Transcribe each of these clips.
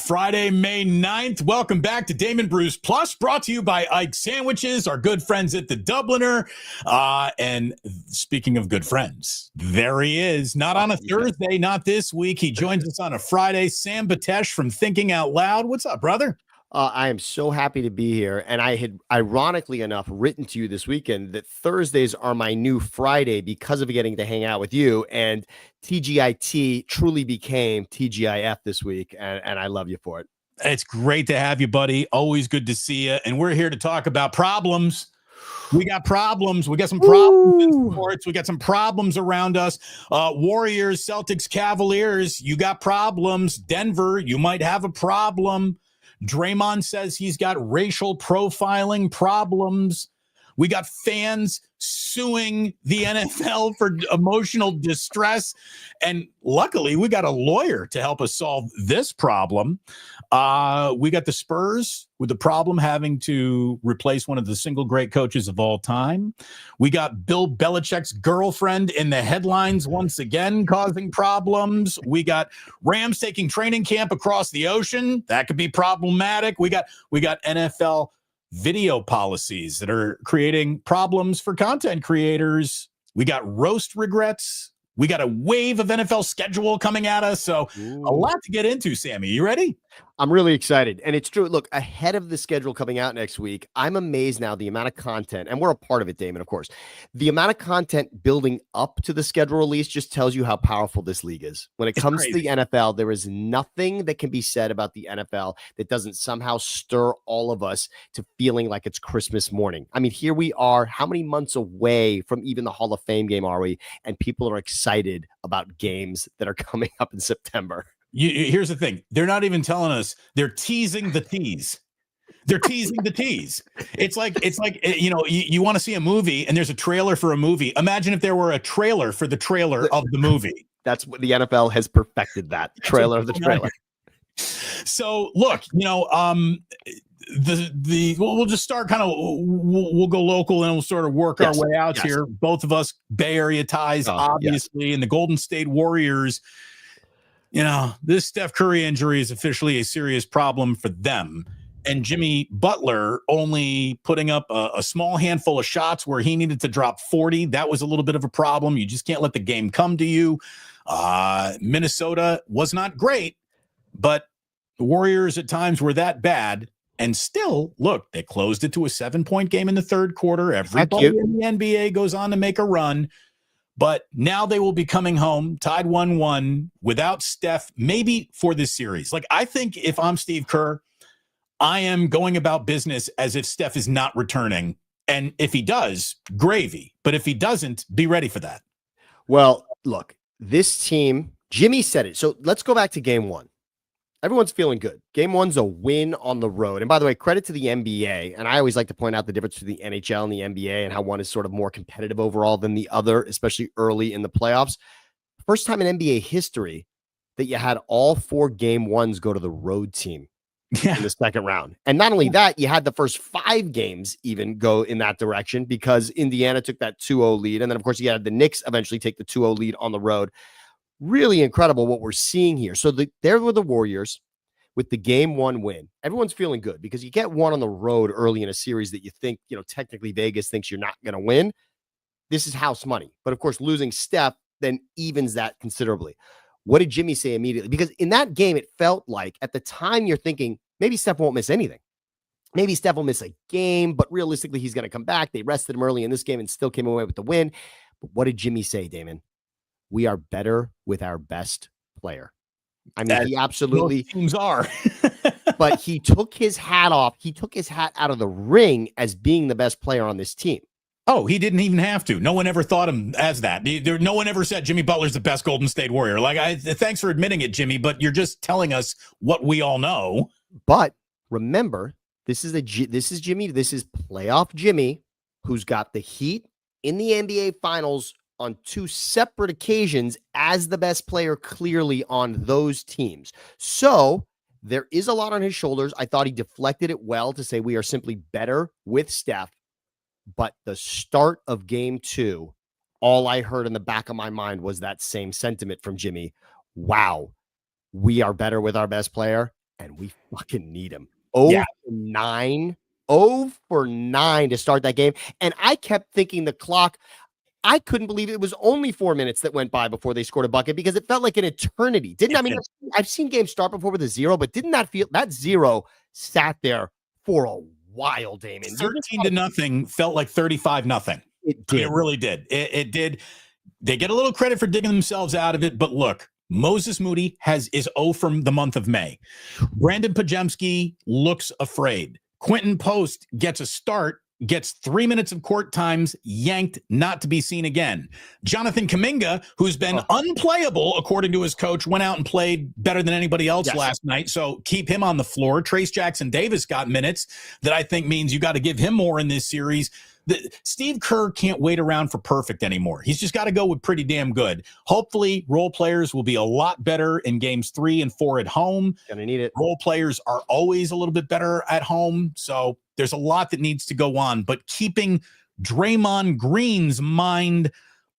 Friday, May 9th. Welcome back to Damon Bruce Plus, brought to you by Ike Sandwiches, our good friends at the Dubliner. And speaking of good friends, there he is. Not on a Thursday, not this week. He joins us on a Friday. Sam Batesh from Thinking Out Loud. What's up, brother? I am so happy to be here. And I had, ironically enough, written to you this weekend that Thursdays are my new Friday because of getting to hang out with you. And TGIT truly became TGIF this week. And I love you for it. It's great to have you, buddy. Always good to see you. And we're here to talk about problems. We got problems. We got some problems in sports. We got some problems around us. Warriors, Celtics, Cavaliers, you got problems. Denver, you might have a problem. Draymond says he's got racial profiling problems. We got fans suing the NFL for emotional distress. And luckily, we got a lawyer to help us solve this problem. We got the Spurs with the problem having to replace one of the single great coaches of all time. We got Bill Belichick's girlfriend in the headlines once again, causing problems. We got Rams taking training camp across the ocean. That could be problematic. We got NFL video policies that are creating problems for content creators. We got roast regrets. We got a wave of NFL schedule coming at us. So a lot to get into, Sammy. You ready? I'm really excited. And it's true. Look, ahead of the schedule coming out next week, I'm amazed now the amount of content, and we're a part of it, Damon, of course. The amount of content building up to the schedule release just tells you how powerful this league is. When it comes to the NFL, there is nothing that can be said about the NFL that doesn't somehow stir all of us to feeling like it's Christmas morning. I mean, here we are. How many months away from even the Hall of Fame game are we? And people are excited about games that are coming up in September. Here's the thing. They're not even telling us. They're teasing the tease. They're teasing the tease. It's like, you know, you want to see a movie and there's a trailer for a movie. Imagine if there were a trailer for the trailer of the movie. That's what the NFL has perfected, that trailer of the trailer. So look, you know, we'll just start kind of, we'll go local and we'll sort of work our way out here. Both of us Bay Area ties, obviously, and the Golden State Warriors. You know, this Steph Curry injury is officially a serious problem for them. And Jimmy Butler only putting up a small handful of shots where he needed to drop 40. That was a little bit of a problem. You just can't let the game come to you. Minnesota was not great, but the Warriors at times were that bad. And still, look, they closed it to a 7-point game in the third quarter. Everybody in the NBA goes on to make a run. But now they will be coming home, tied 1-1, without Steph, maybe for this series. Like, I think if I'm Steve Kerr, I am going about business as if Steph is not returning. And if he does, gravy. But if he doesn't, be ready for that. Well, look, this team, Jimmy said it. So let's go back to game one. Everyone's feeling good. Game one's a win on the road. And by the way, credit to the NBA. And I always like to point out the difference between the NHL and the NBA and how one is sort of more competitive overall than the other, especially early in the playoffs. First time in NBA history that you had all 4 game ones go to the road team in the second round. And not only that, you had the first 5 games even go in that direction because Indiana took that 2-0 lead. And then, of course, you had the Knicks eventually take the 2-0 lead on the road. Really incredible what we're seeing here. So there were the Warriors with the game 1 win. Everyone's feeling good because you get one on the road early in a series that you think, you know, technically Vegas thinks you're not going to win. This is house money. But of course, losing Steph then evens that considerably. What did Jimmy say immediately? Because in that game, it felt like at the time you're thinking maybe Steph won't miss anything. Maybe Steph will miss a game, but realistically, he's going to come back. They rested him early in this game and still came away with the win. But what did Jimmy say, Damon? We are better with our best player. I mean, he absolutely teams are. But he took his hat off. He took his hat out of the ring as being the best player on this team. Oh, he didn't even have to. No one ever thought him as that. No one ever said Jimmy Butler's the best Golden State Warrior. Like, thanks for admitting it, Jimmy, but you're just telling us what we all know. But remember, this is Jimmy. This is playoff Jimmy, who's got the Heat in the NBA Finals on 2 separate occasions as the best player clearly on those teams. So there is a lot on his shoulders. I thought he deflected it well to say we are simply better with Steph. But the start of game 2, all I heard in the back of my mind was that same sentiment from Jimmy. Wow, we are better with our best player. and we fucking need him. 0 Yeah. for 9. 0 for 9 to start that game. And I kept thinking the clock, I couldn't believe it was only 4 minutes that went by before they scored a bucket because it felt like an eternity. I've seen games start before with a 0, but didn't that feel that 0 sat there for a while, Damon? 13-0 felt like 35-0. It did. It really did. It did. They get a little credit for digging themselves out of it, but look, Moses Moody is 0 from the month of May. Brandon Pajemski looks afraid. Quentin Post gets a start, gets 3 minutes of court times, yanked, not to be seen again. Jonathan Kuminga, who's been unplayable, according to his coach, went out and played better than anybody else last night, so keep him on the floor. Trace Jackson-Davis got minutes that I think means you got to give him more in this series. Steve Kerr can't wait around for perfect anymore. He's just got to go with pretty damn good. Hopefully, role players will be a lot better in games 3 and 4 at home. Gonna need it. Role players are always a little bit better at home, so there's a lot that needs to go on. But keeping Draymond Green's mind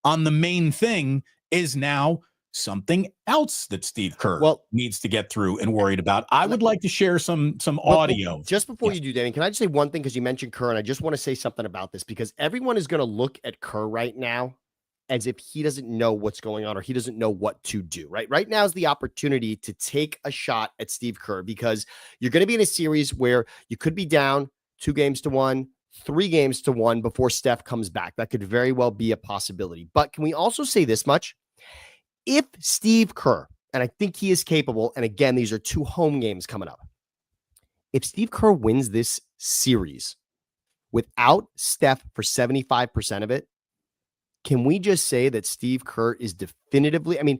on the main thing is now something else that Steve Kerr needs to get through and worried about. I would like to share some audio. Just before you do, Damon, can I just say one thing? Because you mentioned Kerr, and I just want to say something about this because everyone is going to look at Kerr right now as if he doesn't know what's going on or he doesn't know what to do, right? Right now is the opportunity to take a shot at Steve Kerr because you're going to be in a series where you could be down 2-1, 3-1 before Steph comes back. That could very well be a possibility. But can we also say this much? If Steve Kerr, and I think he is capable, and again, these are 2 home games coming up. If Steve Kerr wins this series without Steph for 75% of it, can we just say that Steve Kerr is definitively, I mean,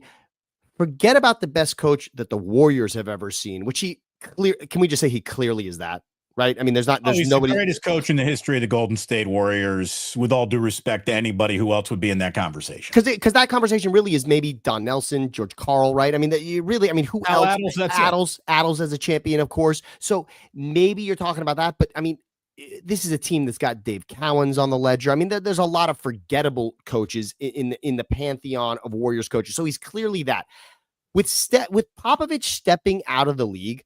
forget about the best coach that the Warriors have ever seen, which can we just say he clearly is that? Right? I mean, there's nobody. The greatest coach in the history of the Golden State Warriors, with all due respect to anybody who else would be in that conversation. Because that conversation really is maybe Don Nelson, George Karl, right? I mean, who else? Adams as a champion, of course. So maybe you're talking about that, but I mean, this is a team that's got Dave Cowens on the ledger. I mean, there's a lot of forgettable coaches in the pantheon of Warriors coaches. So he's clearly that. With Popovich stepping out of the league,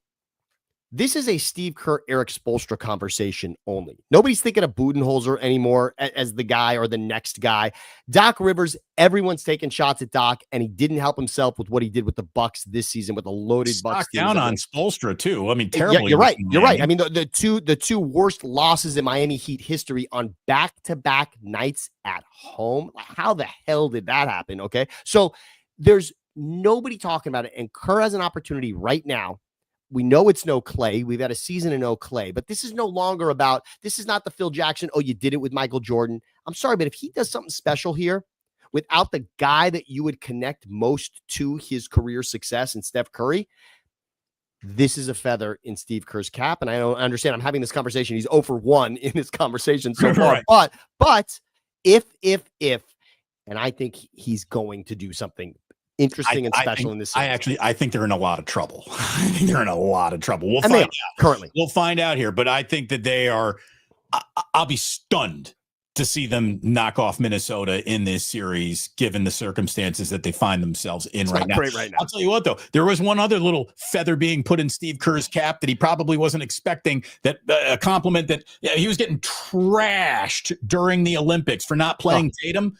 this is a Steve Kerr, Eric Spoelstra conversation only. Nobody's thinking of Budenholzer anymore as the guy or the next guy. Doc Rivers, everyone's taking shots at Doc, and he didn't help himself with what he did with the Bucks this season with a loaded Bucks team. Down on Spoelstra too. I mean, terrible. Yeah, you're right. You're right. I mean, the two worst losses in Miami Heat history on back-to-back nights at home. How the hell did that happen? Okay, so there's nobody talking about it, and Kerr has an opportunity right now. We know it's no Clay. We've had a season of no Clay, but this is no longer about, this is not the Phil Jackson, oh, you did it with Michael Jordan. I'm sorry, but if he does something special here without the guy that you would connect most to his career success in Steph Curry, this is a feather in Steve Kerr's cap. And I don't understand. I'm having this conversation. He's 0 for 1 in this conversation so far. Right. But if, and I think he's going to do something interesting and special in this series. I think they're in a lot of trouble. I think they're in a lot of trouble. We'll find out. Currently. We'll find out here, but I think that they are, I'll be stunned to see them knock off Minnesota in this series, given the circumstances that they find themselves in right now. I'll tell you what, though, there was one other little feather being put in Steve Kerr's cap that he probably wasn't expecting, that a compliment that he was getting trashed during the Olympics for not playing Tatum.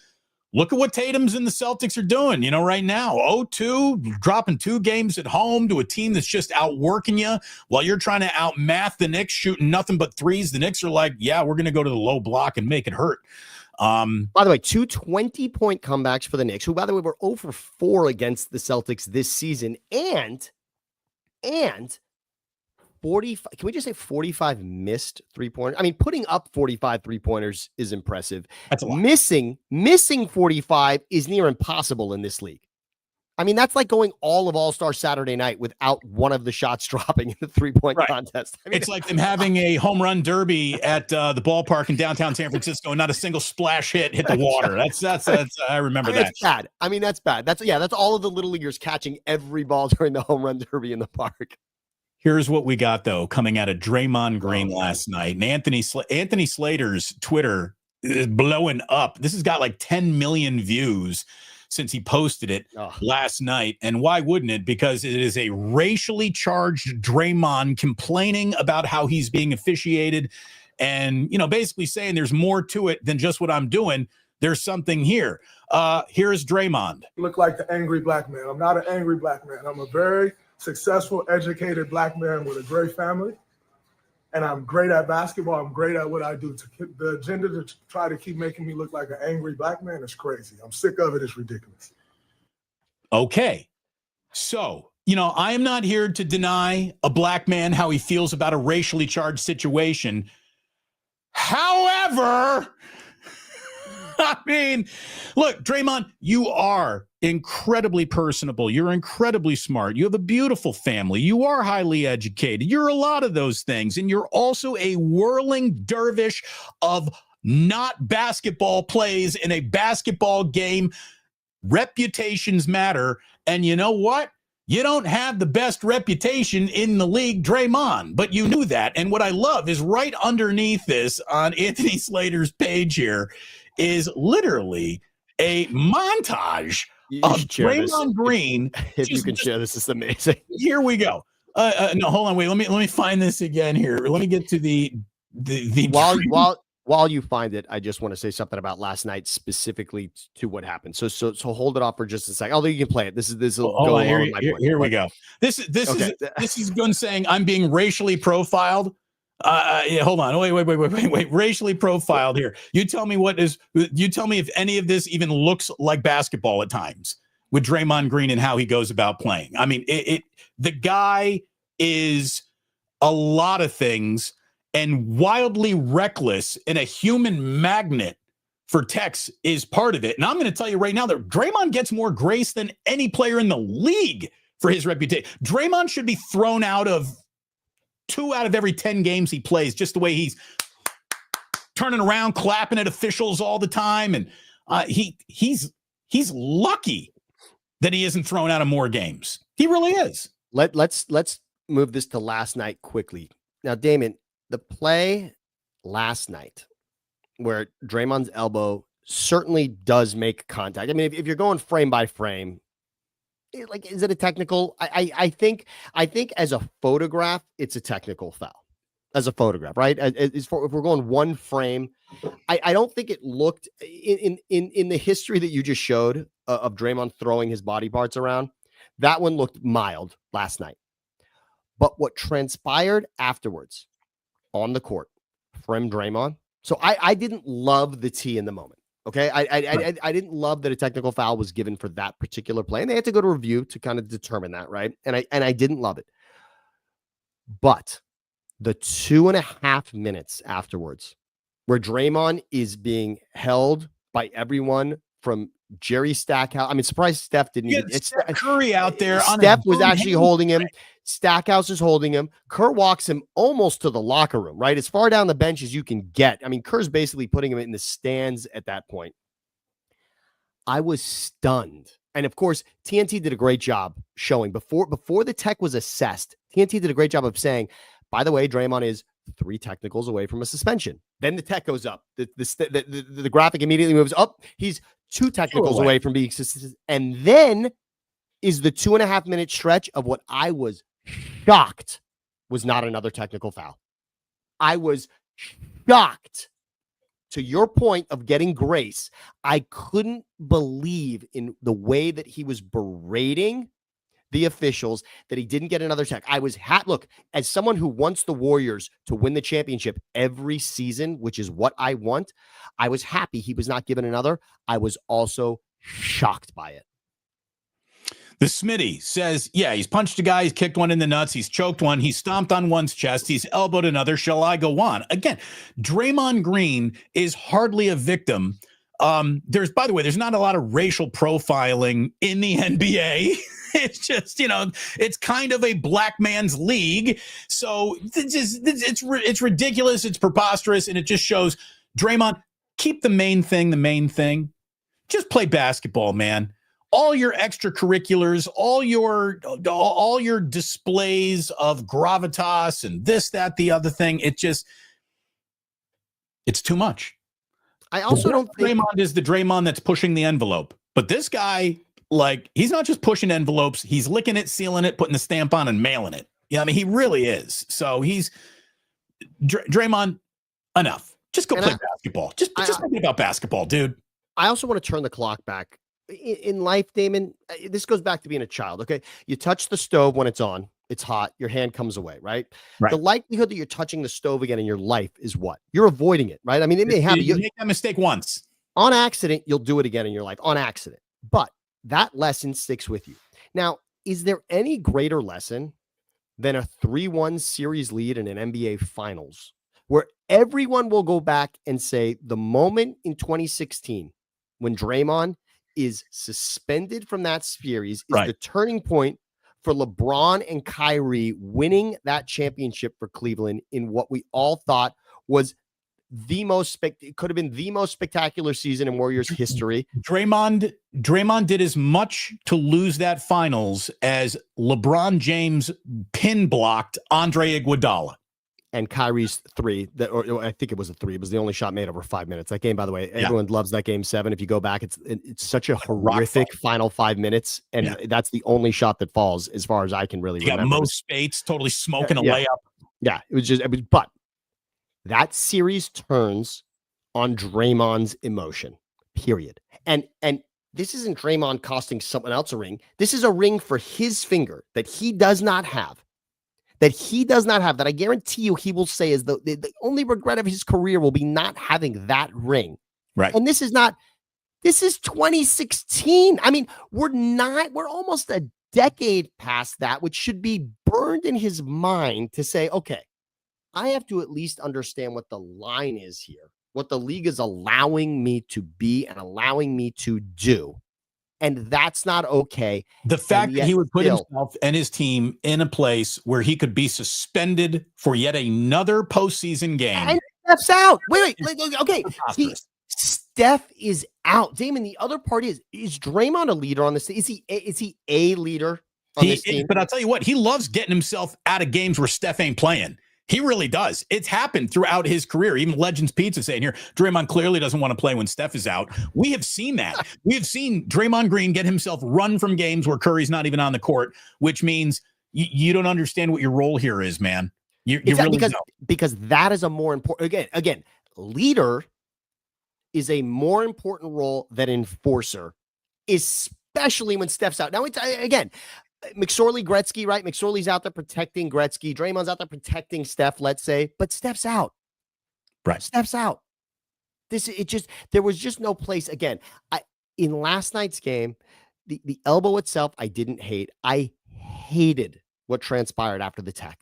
Look at what Tatum's and the Celtics are doing, right now. 0-2, dropping 2 games at home to a team that's just outworking you while you're trying to outmath the Knicks, shooting nothing but threes. The Knicks are like, yeah, we're going to go to the low block and make it hurt. By the way, 2 20-point comebacks for the Knicks, who, by the way, were 0 for 4 against the Celtics this season. And 45, can we just say 45 missed 3-pointers? I mean, putting up 45 3-pointers is impressive. That's a lot. Missing 45 is near impossible in this league. I mean, that's like going all of All-Star Saturday night without one of the shots dropping in the 3-point contest. I mean, it's like them having a home run derby at the ballpark in downtown San Francisco and not a single splash hit the water. That's I remember that. That's bad. I mean, that's bad. That's all of the little leaguers catching every ball during the home run derby in the park. Here's what we got, though, coming out of Draymond Green last night. And Anthony Slater's Twitter is blowing up. This has got like 10 million views. since he posted it Oh. last night. And why wouldn't it? Because it is a racially charged Draymond complaining about how he's being officiated and, basically saying there's more to it than just what I'm doing. There's something here. Here's Draymond. Look like the angry black man. I'm not an angry black man. I'm a very successful, educated black man with a great family. And I'm great at basketball. I'm great at what I do. The agenda to try to keep making me look like an angry black man is crazy. I'm sick of it. It's ridiculous. Okay. So, I am not here to deny a black man how he feels about a racially charged situation. However, I mean, look, Draymond, you are incredibly personable. You're incredibly smart. You have a beautiful family. You are highly educated. You're a lot of those things. And you're also a whirling dervish of not basketball plays in a basketball game. Reputations matter. And you know what? You don't have the best reputation in the league, Draymond, but you knew that. And what I love is right underneath this on Anthony Slater's page here is literally a montage of Draymond Green. If you can share this, is amazing. Here we go. No, hold on, wait. Let me find this again here. Let me get to the while you find it, I just want to say something about last night specifically to what happened. So hold it off for just a second. Although you can play it. This will go on, along. Here we go. This is Gun saying I'm being racially profiled. Yeah, hold on. Wait. Racially profiled here. You tell me if any of this even looks like basketball at times with Draymond Green and how he goes about playing. I mean, the guy is a lot of things and wildly reckless, and a human magnet for Tex is part of it. And I'm going to tell you right now that Draymond gets more grace than any player in the league for his reputation. Draymond should be thrown out of 2 out of every 10 games he plays, just the way he's turning around, clapping at officials all the time. And he's lucky that he isn't thrown out of more games. He really is. Let's move this to last night quickly. Now, Damon, the play last night where Draymond's elbow certainly does make contact. I mean, if you're going frame by frame, is it a technical? I think as a photograph, it's a technical foul. As a photograph, right? If we're going one frame, I don't think it looked in the history that you just showed of Draymond throwing his body parts around. That one looked mild last night. But what transpired afterwards on the court from Draymond. So I didn't love the T in the moment. Okay. I didn't love that a technical foul was given for that particular play. And they had to go to review to kind of determine that. Right. And I didn't love it. But the 2.5 minutes afterwards, where Draymond is being held by everyone from Jerry Stackhouse. I mean, surprised Steph didn't. It's Steph Curry out there. Steph was actually holding him. Stackhouse is holding him. Kerr walks him almost to the locker room, right? As far down the bench as you can get. I mean, Kerr's basically putting him in the stands at that point. I was stunned. And of course, TNT did a great job showing before the tech was assessed. TNT did a great job of saying, by the way, Draymond is 3 technicals away from a suspension. Then the tech goes up. The graphic immediately moves up. He's 2 technicals away from being suspended. And then is the 2.5 minute stretch of what I was shocked was not another technical foul. I was shocked. To your point of getting grace, I couldn't believe in the way that he was berating the officials that he didn't get another tech. I was look, as someone who wants the Warriors to win the championship every season, which is what I want, I was happy he was not given another. I was also shocked by it. The Smitty says, yeah, he's punched a guy, he's kicked one in the nuts, he's choked one, he's stomped on one's chest, he's elbowed another. Shall I go on? Again, Draymond Green is hardly a victim. By the way, there's not a lot of racial profiling in the NBA. It's just, it's kind of a black man's league. So it's ridiculous. It's preposterous. And it just shows, Draymond, keep the main thing. Just play basketball, man. All your extracurriculars, all your displays of gravitas and this, that, the other thing. It's too much. I also don't think Draymond is the Draymond that's pushing the envelope. But this guy, like, he's not just pushing envelopes. He's licking it, sealing it, putting the stamp on, and mailing it. Yeah, I mean, he really is. So he's Draymond. Enough. Just go play basketball. Just think about basketball, dude. I also want to turn the clock back. In life, Damon, this goes back to being a child, okay? You touch the stove when it's on, it's hot, your hand comes away, right? The likelihood that you're touching the stove again in your life is what? You're avoiding it, right? I mean, it may happen. You make that mistake once. On accident, you'll do it again in your life, on accident. But that lesson sticks with you. Now, is there any greater lesson than a 3-1 series lead in an NBA Finals where everyone will go back and say the moment in 2016 when Draymond is suspended from that series is the turning point for LeBron and Kyrie winning that championship for Cleveland in what we all thought was it could have been the most spectacular season in Warriors history. Draymond did as much to lose that finals as LeBron James pin blocked Andre Iguodala. And Kyrie's three, or I think it was a three. It was the only shot made over 5 minutes. That game, by the way, everyone loves that game 7. If you go back, it's such a horrific final 5 minutes, and that's the only shot that falls, as far as I can really remember. Mo Spates totally smoking a layup. Yeah, but that series turns on Draymond's emotion. Period. And this isn't Draymond costing someone else a ring. This is a ring for his finger that he does not have. That I guarantee you he will say is the only regret of his career will be not having that ring. Right. And this is 2016. I mean, we're almost a decade past that, which should be burned in his mind to say, okay, I have to at least understand what the line is here, what the league is allowing me to be and allowing me to do. And that's not okay. The fact that he would put himself and his team in a place where he could be suspended for yet another postseason game. And Steph's out. Wait. Okay. Steph is out. Damon, the other part is Draymond a leader on this? Is he a leader on this team? But I'll tell you what, he loves getting himself out of games where Steph ain't playing. He really does. It's happened throughout his career. Even Legends Pizza saying here, Draymond clearly doesn't want to play when Steph is out. We have seen that. We have seen Draymond Green get himself run from games where Curry's not even on the court, which means you don't understand what your role here is, man. You really don't. Because that is a more important, again, leader is a more important role than enforcer, especially when Steph's out. Now, it's again, McSorley, Gretzky, right? McSorley's out there protecting Gretzky. Draymond's out there protecting Steph, let's say, but Steph's out. Right. Steph's out. There was just no place. Again, in last night's game, the elbow itself, I didn't hate. I hated what transpired after the tech.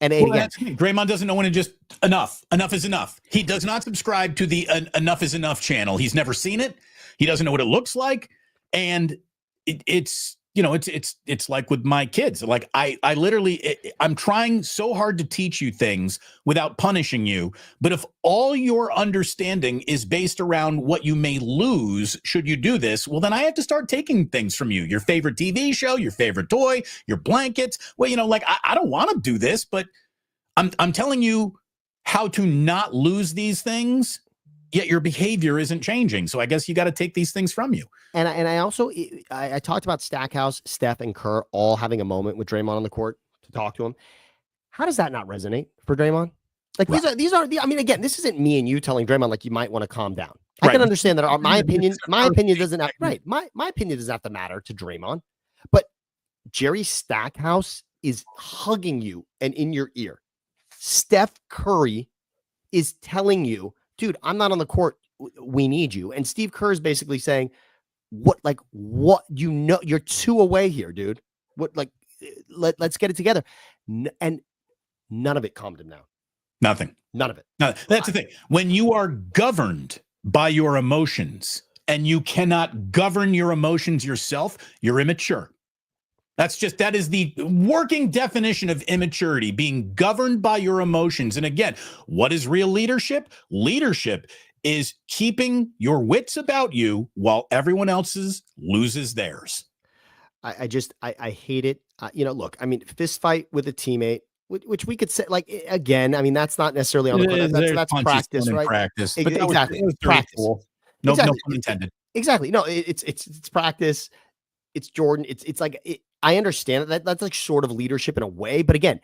And again, Draymond doesn't know when to just enough is enough. He does not subscribe to the enough is enough channel. He's never seen it. He doesn't know what it looks like. And it's like with my kids. Like I literally, I'm trying so hard to teach you things without punishing you. But if all your understanding is based around what you may lose should you do this, well, then I have to start taking things from you. Your favorite TV show, your favorite toy, your blankets. Well, I don't want to do this, but I'm telling you how to not lose these things. Yet your behavior isn't changing. So I guess you got to take these things from you. And I also talked about Stackhouse, Steph, and Kerr all having a moment with Draymond on the court to talk to him. How does that not resonate for Draymond? Like these are I mean, again, this isn't me and you telling Draymond like you might want to calm down. I can understand that my opinion doesn't have my opinion does not have to matter to Draymond. But Jerry Stackhouse is hugging you and in your ear. Steph Curry is telling you, dude, I'm not on the court. We need you. And Steve Kerr is basically saying, you're 2 away here, dude. Let's get it together. And none of it calmed him down. Nothing. None of it. No, that's the thing. When you are governed by your emotions and you cannot govern your emotions yourself, you're immature. That is the working definition of immaturity, being governed by your emotions. And again, what is real leadership? Leadership is keeping your wits about you while everyone else's loses theirs. I hate it. Look, I mean, fist fight with a teammate, which we could say, like, again, I mean, that's not necessarily on the court. That's practice, right? Practice. Exactly. Practice. No pun intended. Exactly. No, it's practice. It's Jordan. It's like I understand that's like sort of leadership in a way, but again,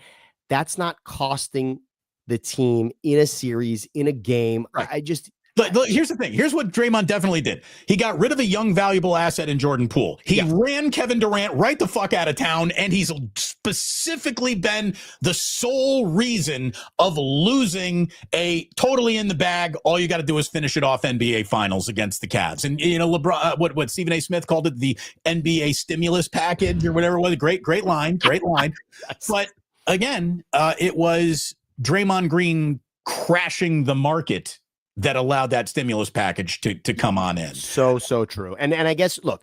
that's not costing the team in a series, in a game. Right. I just Look, here's the thing. Here's what Draymond definitely did. He got rid of a young, valuable asset in Jordan Poole. He ran Kevin Durant right the fuck out of town, and he's specifically been the sole reason of losing a totally in the bag. All you got to do is finish it off NBA Finals against the Cavs. And, you know, LeBron, what Stephen A. Smith called it, the NBA stimulus package or whatever it was. Great line. Yes. But again, it was Draymond Green crashing the market that allowed that stimulus package to come on in. So true. And I guess, look,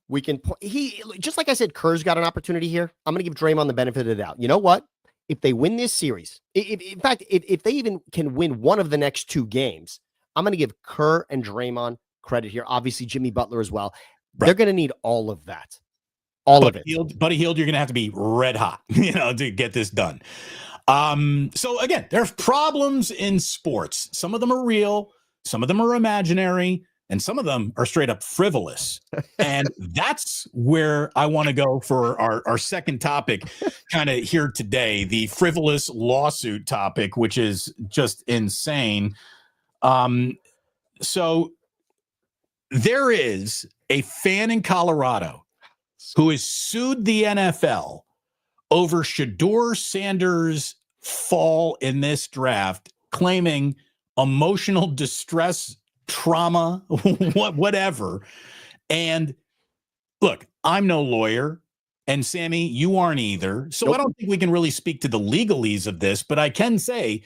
we can, just like I said, Kerr's got an opportunity here. I'm going to give Draymond the benefit of the doubt. You know what? If they win this series, in fact, if they even can win one of the next 2 games, I'm going to give Kerr and Draymond credit here. Obviously, Jimmy Butler as well. Right. They're going to need all of that. All of it. Buddy Hield, you're going to have to be red hot, to get this done. So again, there's problems in sports. Some of them are real, some of them are imaginary, and some of them are straight up frivolous. And that's where I want to go for our second topic kind of here today, the frivolous lawsuit topic, which is just insane. So there is a fan in Colorado who has sued the NFL over Shedeur Sanders' fall in this draft, claiming emotional distress, trauma, whatever. And look, I'm no lawyer, and Sammy, you aren't either. So I don't think we can really speak to the legalese of this, but I can say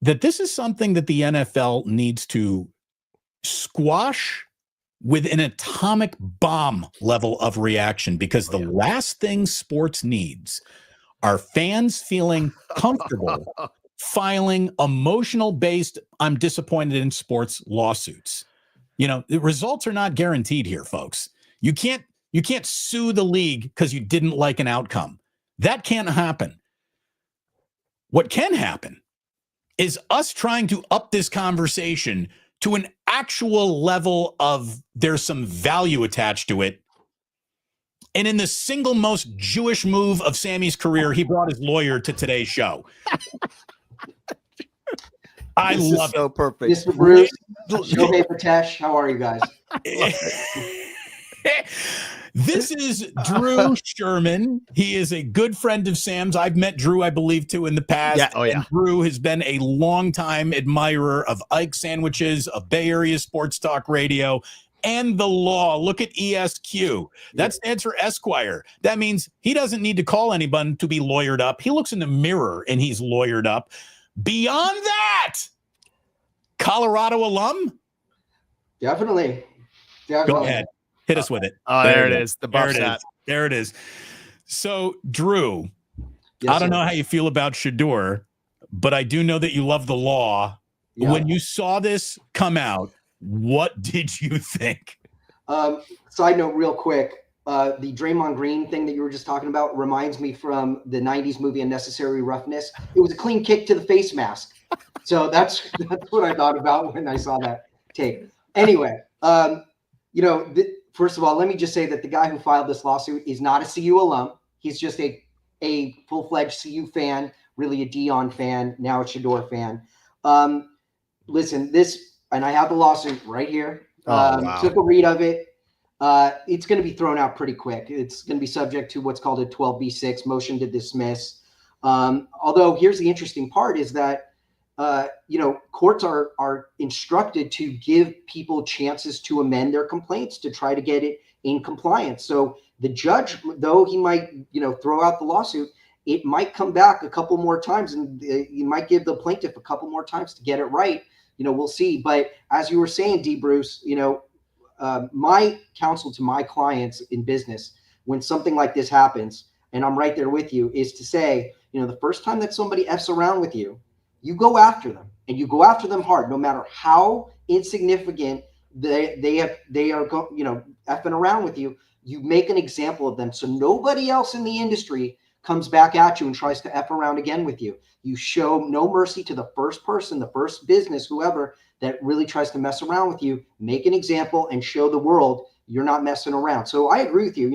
that this is something that the NFL needs to squash with an atomic bomb level of reaction, because the last thing sports needs are fans feeling comfortable filing emotional based, I'm disappointed in sports lawsuits. The results are not guaranteed here, folks. You can't sue the league because you didn't like an outcome. That can't happen. What can happen is us trying to up this conversation to an actual level of there's some value attached to it. And in the single most Jewish move of Sammy's career, he brought his lawyer to today's show. I love it. So perfect. Mr. Bruce, Shohei Patesh, how are you guys? This is Drew Sherman. He is a good friend of Sam's. I've met Drew, I believe, too, in the past. Yeah. Oh, yeah. And Drew has been a longtime admirer of Ike Sandwiches, of Bay Area Sports Talk Radio, and the law. Look at ESQ. That stands for Esquire. That means he doesn't need to call anyone to be lawyered up. He looks in the mirror and he's lawyered up. Beyond that, Colorado alum? Definitely. Go ahead. Hit us with it. Oh, there it is. The buff hat. There it is. So, Drew, Yes, I don't know how you feel about Shedeur, but I do know that you love the law. Yeah. When you saw this come out, what did you think? Side note real quick. The Draymond Green thing that you were just talking about reminds me from the 90s movie Unnecessary Roughness. It was a clean kick to the face mask. So that's what I thought about when I saw that tape. Anyway, first of all, let me just say that the guy who filed this lawsuit is not a CU alum. He's just a full-fledged CU fan, really a Dion fan, now a Shedeur fan. Listen, and I have the lawsuit right here. Wow. Took a read of it. It's going to be thrown out pretty quick. It's going to be subject to what's called a 12B6 motion to dismiss. Although here's the interesting part is that, courts are instructed to give people chances to amend their complaints to try to get it in compliance. So the judge, though he might, throw out the lawsuit, it might come back a couple more times and you might give the plaintiff a couple more times to get it right. We'll see. But as you were saying, D. Bruce, my counsel to my clients in business, when something like this happens, and I'm right there with you, is to say, the first time that somebody F's around with you, you go after them and you go after them hard, no matter how insignificant they are effing around with you. You make an example of them so nobody else in the industry comes back at you and tries to F around again with you. You show no mercy to the first person, the first business, whoever that really tries to mess around with you, make an example and show the world you're not messing around. So I agree with you.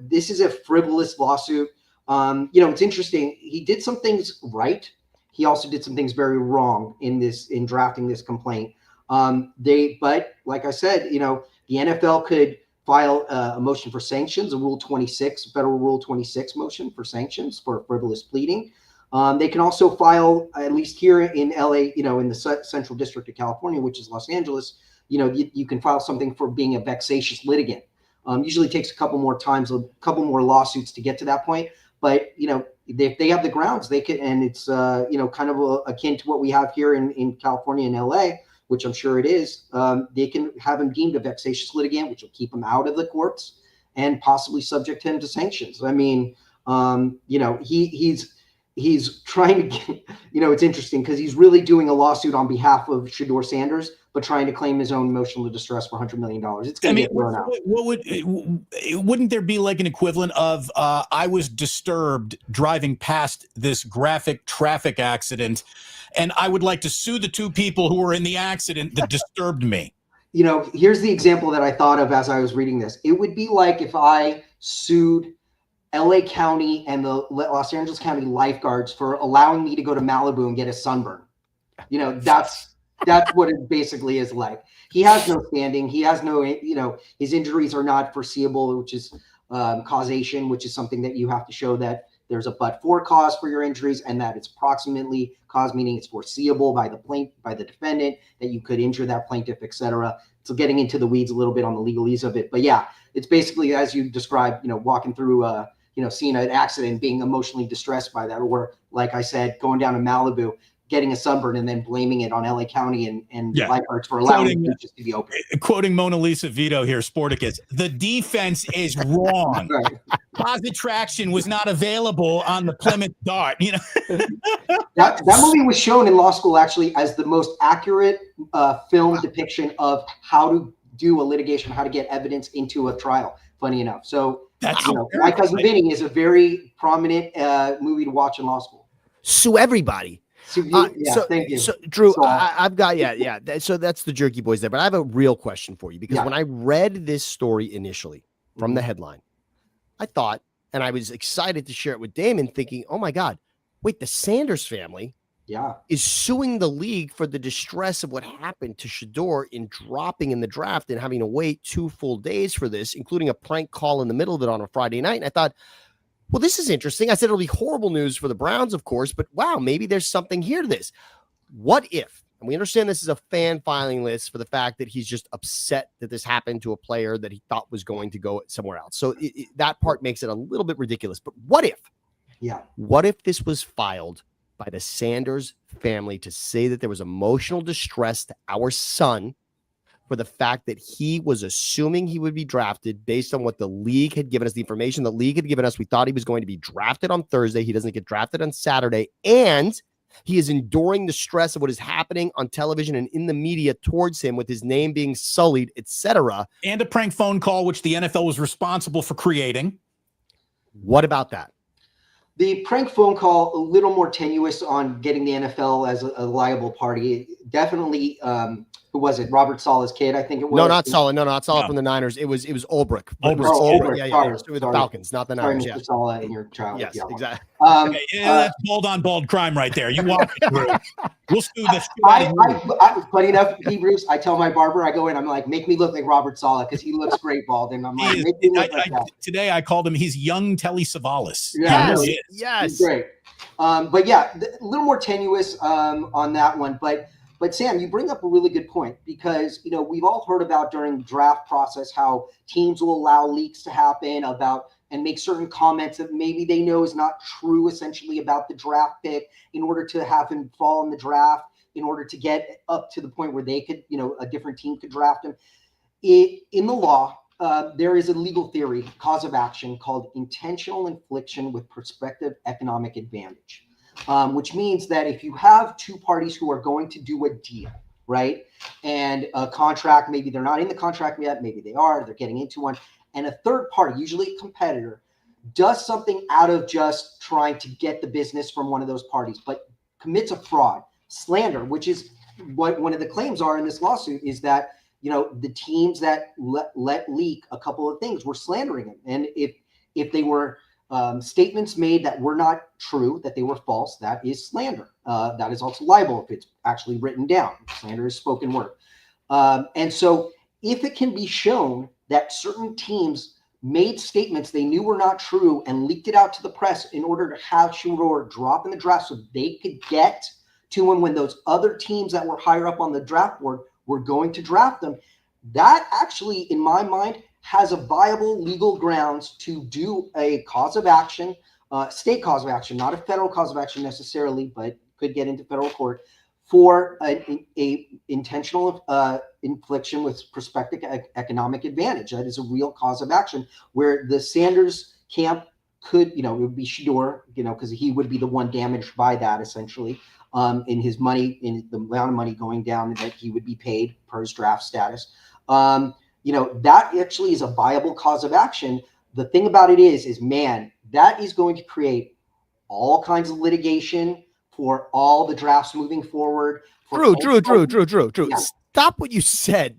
This is a frivolous lawsuit. It's interesting. He did some things right. He also did some things very wrong in drafting this complaint. But like I said, the NFL could file a motion for sanctions, a federal Rule 26 motion for sanctions for frivolous pleading. They can also file, at least here in LA, in the Central District of California, which is Los Angeles, you can file something for being a vexatious litigant. Usually takes a couple more lawsuits to get to that point. But, if they have the grounds, they could, and it's, kind of akin to what we have here in California and LA, which I'm sure it is. They can have him deemed a vexatious litigant, which will keep him out of the courts and possibly subject him to sanctions. I mean, he's trying to get, it's interesting because he's really doing a lawsuit on behalf of Shedeur Sanders, but trying to claim his own emotional distress for $100 million. It's going to get thrown out. Wouldn't there be like an equivalent of I was disturbed driving past this graphic traffic accident, and I would like to sue the two people who were in the accident that disturbed me? Here's the example that I thought of as I was reading this. It would be like if I sued LA County and the Los Angeles County lifeguards for allowing me to go to Malibu and get a sunburn. That's what it basically is like. He has no standing. He has no, his injuries are not foreseeable, which is causation, which is something that you have to show that there's a but-for cause for your injuries and that it's proximately caused, meaning it's foreseeable by the defendant that you could injure that plaintiff, etc. So getting into the weeds a little bit on the legalese of it. But yeah, it's basically, as you described, walking through, seeing an accident, being emotionally distressed by that, or like I said, going down to Malibu, getting a sunburn and then blaming it on LA County and lifeguards for allowing the beaches to be open. Quoting Mona Lisa Vito here, Sporticus, the defense is wrong. Right. Positive traction was not available on the Plymouth Dart. That movie was shown in law school actually as the most accurate film depiction of how to do a litigation, how to get evidence into a trial. Funny enough. So My Cousin Vinny is a very prominent movie to watch in law school. Sue everybody. Thank you. So Drew, I've got So that's the Jerky Boys there, but I have a real question for you because when I read this story initially from the headline, I thought, and I was excited to share it with Damon, thinking, "Oh my God, wait! The Sanders family, is suing the league for the distress of what happened to Shedeur in dropping in the draft and having to wait 2 full days for this, including a prank call in the middle of it on a Friday night." And I thought, well, this is interesting. I said it'll be horrible news for the Browns, of course, but wow, maybe there's something here to this. What if, and we understand this is a fan filing list for the fact that he's just upset that this happened to a player that he thought was going to go somewhere else. So that part makes it a little bit ridiculous. But what if this was filed by the Sanders family to say that there was emotional distress to our son for the fact that he was assuming he would be drafted based on what the league had given us, the information the league had given us. We thought he was going to be drafted on Thursday. He doesn't get drafted on Saturday. And he is enduring the stress of what is happening on television and in the media towards him with his name being sullied, etc. And a prank phone call, which the NFL was responsible for creating. What about that? The prank phone call, a little more tenuous on getting the NFL as a liable party. Definitely, who was it? Robert Saleh's kid, I think it was. No, not Saleh. No, not Saleh from the Niners. It was Ulbrich. Ulbrich. Yeah. With the Falcons, not the Niners. Mr. Saleh and your child. Yes, exactly. That's bold on bold crime right there. You walk it through. We'll sue this. Funny enough, Hebrews, I tell my barber, I go in, I'm like, make me look like Robert Saleh because he looks great bald. And I'm like, make me look like that. Today I called him, he's young Telly Savalas. Yes. Yes. He's great. But yeah, a little more tenuous on that one. But Sam, you bring up a really good point because, we've all heard about during draft process how teams will allow leaks to happen and make certain comments that maybe they know is not true essentially about the draft pick in order to have him fall in the draft, in order to get up to the point where they could, a different team could draft him. In the law, there is a legal theory, cause of action, called intentional infliction with prospective economic advantage. Which means that if you have two parties who are going to do a deal, right, and a contract, maybe they're not in the contract yet, maybe they are, they're getting into one, and a third party, usually a competitor, does something out of just trying to get the business from one of those parties, but commits a fraud, slander, which is what one of the claims are in this lawsuit is that, the teams that let leak a couple of things were slandering him. And if they were statements made that were not true, that they were false, that is slander. That is also libel if it's actually written down. Slander is spoken word. And so if it can be shown that certain teams made statements they knew were not true and leaked it out to the press in order to have Shedeur drop in the draft so they could get to him when those other teams that were higher up on the draft board were going to draft them, that actually, in my mind, has a viable legal grounds to do a cause of action, state cause of action, not a federal cause of action necessarily, but could get into federal court for a intentional infliction with prospective economic advantage. That is a real cause of action where the Sanders camp could, it would be Shedeur, because he would be the one damaged by that essentially, in his money, in the amount of money going down that he would be paid per his draft status. That actually is a viable cause of action. The thing about it is, man, that is going to create all kinds of litigation for all the drafts moving forward. Drew. Yeah. Stop what you said.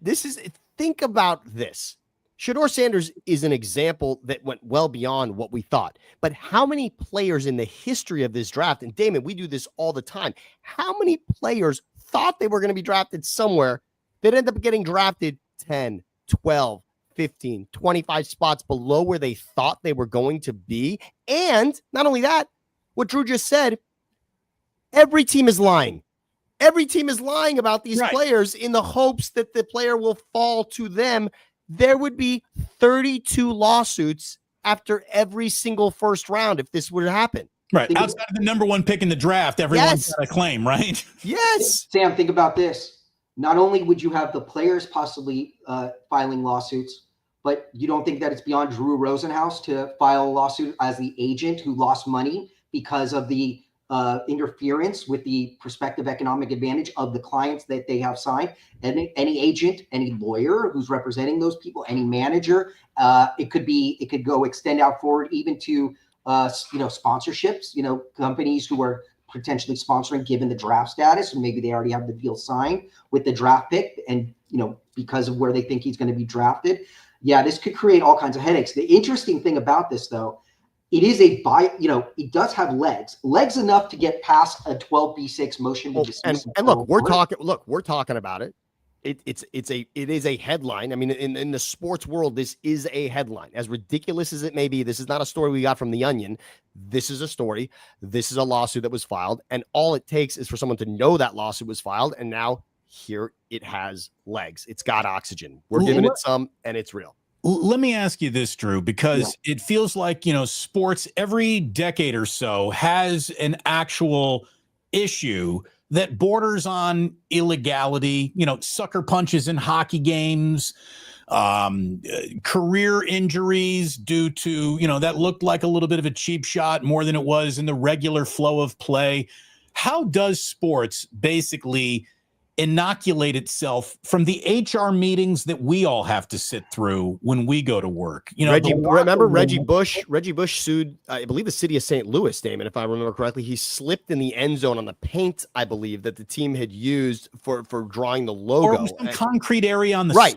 Think about this. Shedeur Sanders is an example that went well beyond what we thought. But how many players in the history of this draft, and Damon, we do this all the time, how many players thought they were going to be drafted somewhere that end up getting drafted 10, 12, 15, 25 spots below where they thought they were going to be? And not only that, what Drew just said, every team is lying. Every team is lying about these players in the hopes that the player will fall to them. There would be 32 lawsuits after every single first round if this were to happen. Right. Outside of the number one pick in the draft, everyone's got a claim, right? Yes. Sam, think about this. Not only would you have the players possibly filing lawsuits, but you don't think that it's beyond Drew Rosenhaus to file a lawsuit as the agent who lost money because of the interference with the prospective economic advantage of the clients that they have signed. And any agent, any lawyer who's representing those people, any manager, it could go extend out forward even to sponsorships, companies who are potentially sponsoring given the draft status, and maybe they already have the deal signed with the draft pick, and because of where they think he's going to be drafted. Yeah, this could create all kinds of headaches. The interesting thing about this, though, it is it does have legs enough to get past a 12B6 motion to dismiss. And look, we're talking about it. It is a headline. I mean, in the sports world, this is a headline. As ridiculous as it may be, this is not a story we got from The Onion. This is a story. This is a lawsuit that was filed, and all it takes is for someone to know that lawsuit was filed, and now here it has legs. It's got oxygen. We're giving it some, and it's real. Let me ask you this, Drew, because it feels like, sports every decade or so has an actual issue that borders on illegality, sucker punches in hockey games, career injuries due to, that looked like a little bit of a cheap shot more than it was in the regular flow of play. How does sports basically inoculate itself from the HR meetings that we all have to sit through when we go to work? Remember Reggie Bush? Reggie Bush sued, I believe, the city of St. Louis, Damon, if I remember correctly. He slipped in the end zone on the paint, I believe, that the team had used for drawing the logo. Or it was some concrete area on the right.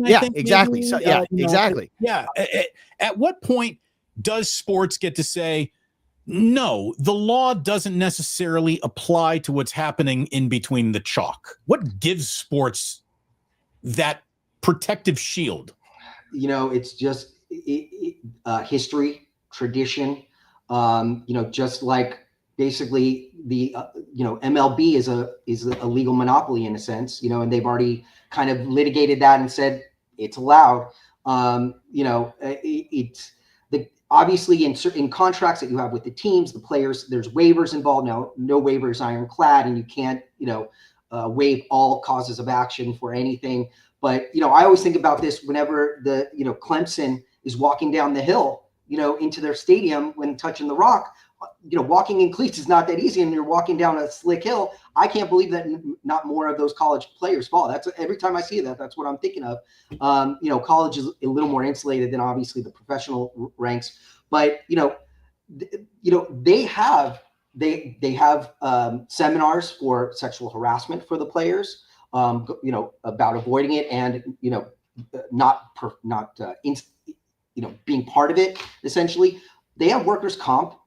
Yeah, Exactly. So, exactly. Yeah. At what point does sports get to say, no, the law doesn't necessarily apply to what's happening in between the chalk? What gives sports that protective shield? It's just history, tradition. Just like basically the MLB is a legal monopoly in a sense. And they've already kind of litigated that and said it's allowed. It's obviously in contracts that you have with the teams, the players, there's waivers involved. Now, no waivers ironclad, and you can't, waive all causes of action for anything. But, I always think about this whenever the, Clemson is walking down the hill, into their stadium when touching the rock. Walking in cleats is not that easy, and you're walking down a slick hill. I can't believe that not more of those college players fall. That's every time I see that, that's what I'm thinking of. College is a little more insulated than obviously the professional ranks, but they have they have seminars for sexual harassment for the players, about avoiding it and, being part of it, essentially. They have workers' comp.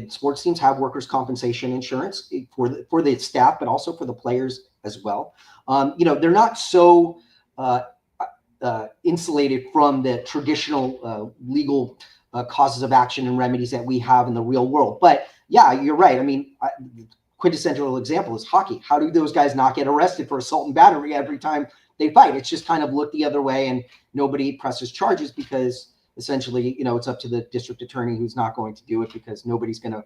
Sports teams have workers' compensation insurance for the staff, but also for the players as well. They're not so insulated from the traditional legal causes of action and remedies that we have in the real world. But yeah, you're right. I mean, quintessential example is hockey. How do those guys not get arrested for assault and battery every time they fight? It's just kind of look the other way and nobody presses charges because essentially, it's up to the district attorney who's not going to do it because nobody's going to,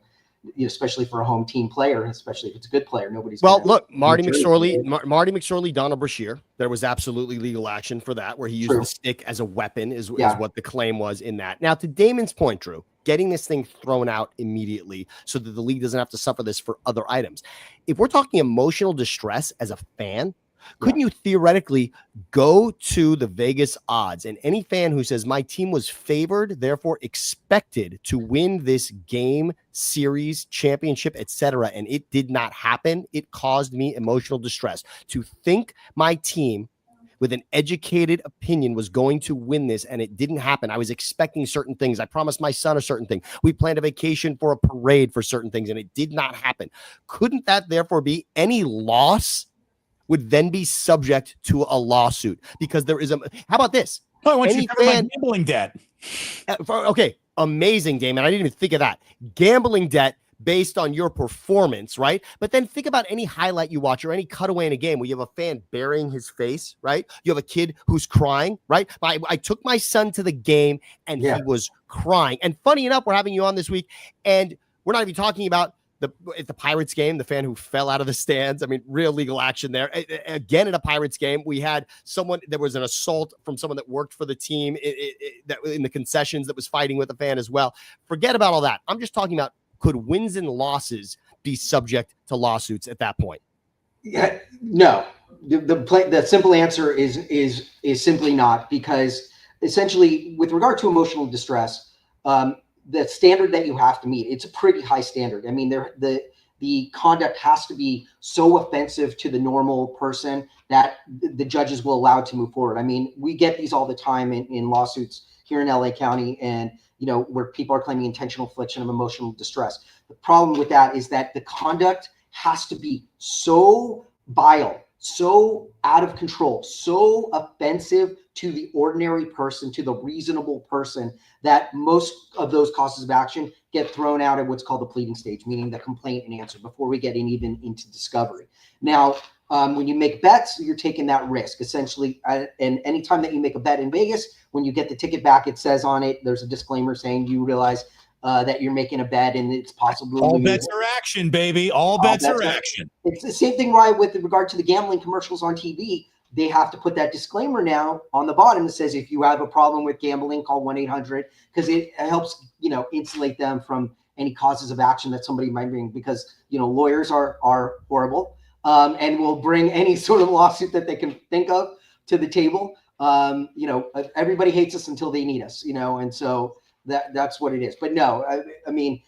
especially for a home team player, especially if it's a good player, nobody's. Look, Marty McSorley, Donald Brashear, there was absolutely legal action for that, where he used the stick as a weapon is what the claim was in that. Now, to Damon's point, Drew, getting this thing thrown out immediately so that the league doesn't have to suffer this for other items. If we're talking emotional distress as a fan, couldn't you theoretically go to the Vegas odds and any fan who says my team was favored, therefore expected to win this game, series, championship, etc., and it did not happen, it caused me emotional distress. To think my team with an educated opinion was going to win this and it didn't happen. I was expecting certain things. I promised my son a certain thing. We planned a vacation for a parade for certain things and it did not happen. Couldn't that therefore be any loss would then be subject to a lawsuit because there is how about this? Oh, I want you to cover my gambling debt. Okay. Amazing, Damon. I didn't even think of that. Gambling debt based on your performance, right? But then think about any highlight you watch or any cutaway in a game where you have a fan burying his face, right? You have a kid who's crying, right? I took my son to the game and he was crying. And funny enough, we're having you on this week and we're not even talking about at the Pirates game, the fan who fell out of the stands. I mean, real legal action there. Again, at a Pirates game, we had there was an assault from someone that worked for the team that in the concessions that was fighting with a fan as well. Forget about all that. I'm just talking about, could wins and losses be subject to lawsuits at that point? Yeah, no. The simple answer is simply not, because essentially with regard to emotional distress, the standard that you have to meet, it's a pretty high standard. I mean, the conduct has to be so offensive to the normal person that the judges will allow it to move forward. I mean, we get these all the time in lawsuits here in LA County and, where people are claiming intentional infliction of emotional distress. The problem with that is that the conduct has to be so vile, so out of control, so offensive to the ordinary person, to the reasonable person, that most of those causes of action get thrown out at what's called the pleading stage, meaning the complaint and answer before we get even into discovery. Now, when you make bets, you're taking that risk essentially. And anytime that you make a bet in Vegas, when you get the ticket back, it says on it, there's a disclaimer saying you realize that you're making a bet and it's possible. All bets are action, baby. All bets are action. It's the same thing, right, with regard to the gambling commercials on TV. They have to put that disclaimer now on the bottom that says, if you have a problem with gambling, call 1-800, because it helps, insulate them from any causes of action that somebody might bring, because, lawyers are horrible and will bring any sort of lawsuit that they can think of to the table. Everybody hates us until they need us, and so that's what it is. But no, I mean,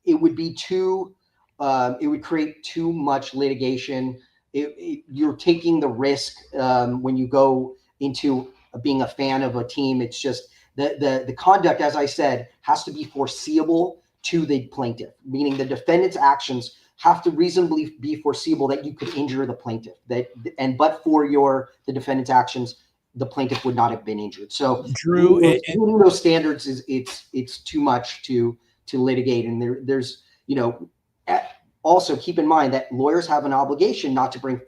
it would be it would create too much litigation. You're taking the risk when you go into being a fan of a team. It's just the conduct, as I said, has to be foreseeable to the plaintiff, meaning the defendant's actions have to reasonably be foreseeable that you could injure the plaintiff. But for the defendant's actions, the plaintiff would not have been injured. So Drew, meeting those standards it's too much to litigate, and there's also keep in mind that lawyers have an obligation not to bring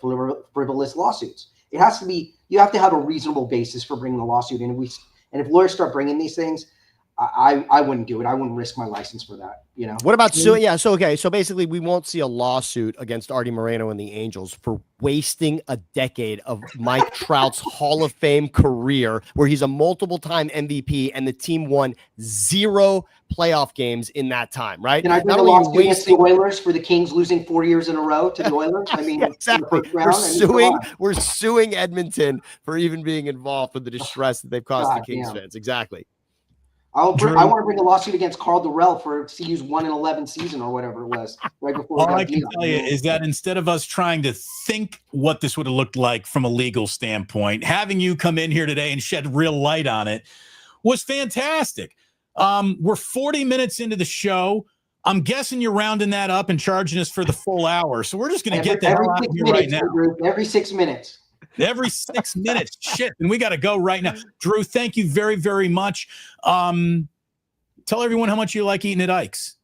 frivolous lawsuits. It has to be, you have to have a reasonable basis for bringing a lawsuit. And if lawyers start bringing these things, I wouldn't do it. I wouldn't risk my license for that. What about suing? Yeah. So, okay. So basically we won't see a lawsuit against Artie Moreno and the Angels for wasting a decade of Mike Trout's Hall of Fame career, where he's a multiple-time MVP and the team won 0 playoff games in that time, right? And I bring a lawsuit against the Oilers for the Kings losing 4 years in a row to the Oilers. I mean, exactly. We're suing Edmonton for even being involved with the distress that they've caused the Kings fans. Exactly. I want to bring a lawsuit against Carl Durrell for CU's 1-11 season or whatever it was right before. All I can tell you is that instead of us trying to think what this would have looked like from a legal standpoint, having you come in here today and shed real light on it was fantastic. We're 40 minutes into the show. I'm guessing you're rounding that up and charging us for the full hour. So we're just going to get the hell out of here right now. Every 6 minutes. Every 6 minutes. Shit. And we got to go right now. Drew, thank you very, very much. Tell everyone how much you like eating at Ike's.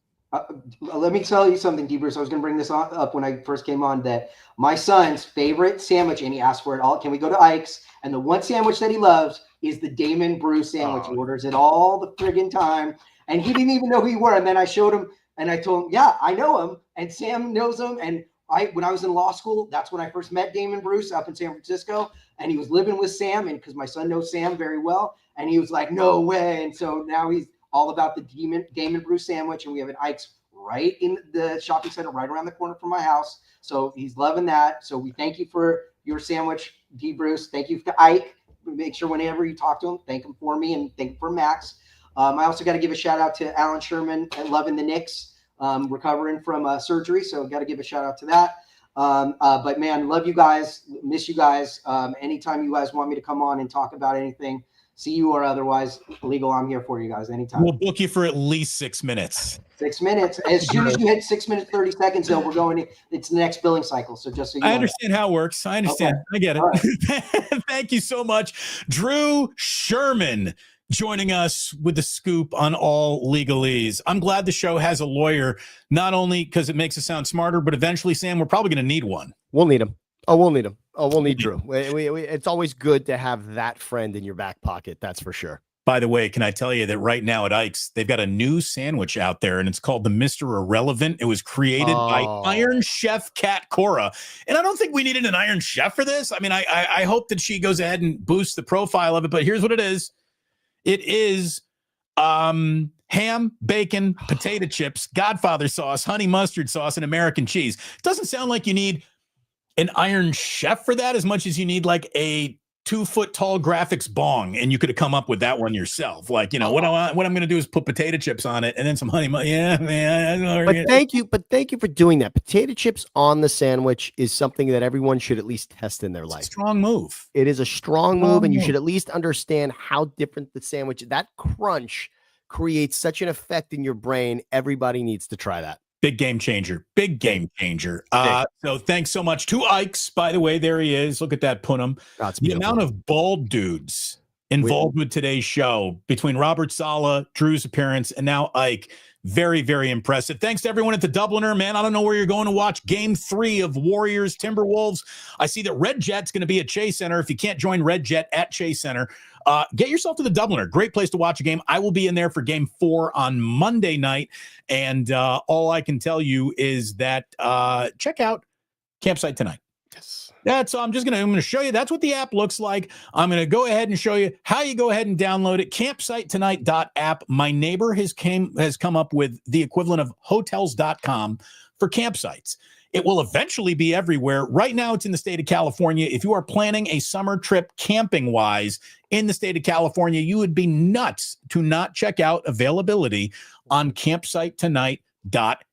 Let me tell you something, D. Bruce. I was going to bring this up when I first came on, that my son's favorite sandwich, and he asked for it all. Can we go to Ike's? And the one sandwich that he loves is the Damon Bruce sandwich. He orders it all the friggin' time. And he didn't even know who you were. And then I showed him and I told him, yeah, I know him. And Sam knows him. And when I was in law school, that's when I first met Damon Bruce up in San Francisco. And he was living with Sam, and because my son knows Sam very well. And he was like, no way. And so now he's all about the Damon Bruce sandwich. And we have an Ike's right in the shopping center, right around the corner from my house. So he's loving that. So we thank you for your sandwich, D. Bruce. Thank you to Ike. Make sure whenever you talk to him, thank him for me and thank him for Max. I also got to give a shout out to Alan Sherman and loving the Knicks, recovering from surgery. So got to give a shout out to that. But man, love you guys. Miss you guys. Anytime you guys want me to come on and talk about anything, CU or otherwise, legal, I'm here for you guys anytime. We'll book you for at least 6 minutes. 6 minutes. As soon as you hit 6 minutes, 30 seconds, though, we're going. It's the next billing cycle. So just so you know. I understand how it works. I understand. Okay. I get it. Right. Thank you so much. Drew Sherman joining us with the scoop on all legalese. I'm glad the show has a lawyer, not only because it makes us sound smarter, but eventually, Sam, we're probably going to need one. We'll need him. We'll need him. We'll need Drew. It's always good to have that friend in your back pocket. That's for sure. By the way, can I tell you that right now at Ike's, they've got a new sandwich out there, and it's called the Mr. Irrelevant. It was created by Iron Chef Kat Cora. And I don't think we needed an Iron Chef for this. I mean, I hope that she goes ahead and boosts the profile of it, but here's what it is. It is ham, bacon, potato chips, Godfather sauce, honey mustard sauce, and American cheese. It doesn't sound like you need an Iron Chef for that as much as you need like a 2-foot tall graphics bong, and you could have come up with that one yourself. Like, you know, what I'm going to do is put potato chips on it and then some honey. Yeah, man. Thank you for doing that. Potato chips on the sandwich is something that everyone should at least test in their life. Strong move. It is a strong move, and you should at least understand how different the sandwich, that crunch creates such an effect in your brain. Everybody needs to try that. Big game changer. Big game changer. So thanks so much to Ike's. By the way, there he is. Look at that Punham. The amount of bald dudes involved with today's show between Robert Saleh, Drew's appearance, and now Ike. Very, very impressive. Thanks to everyone at the Dubliner, man. I don't know where you're going to watch Game 3 of Warriors Timberwolves. I see that Red Jet's going to be at Chase Center. If you can't join Red Jet at Chase Center, get yourself to the Dubliner. Great place to watch a game. I will be in there for Game 4 on Monday night. And all I can tell you is that check out Campsite Tonight. Yes. That's I'm going to show you. That's what the app looks like. I'm going to go ahead and show you how you go ahead and download it. CampsiteTonight.app. My neighbor has come up with the equivalent of hotels.com for campsites. It will eventually be everywhere. Right now, it's in the state of California. If you are planning a summer trip camping-wise in the state of California, you would be nuts to not check out availability on CampsiteTonight.app.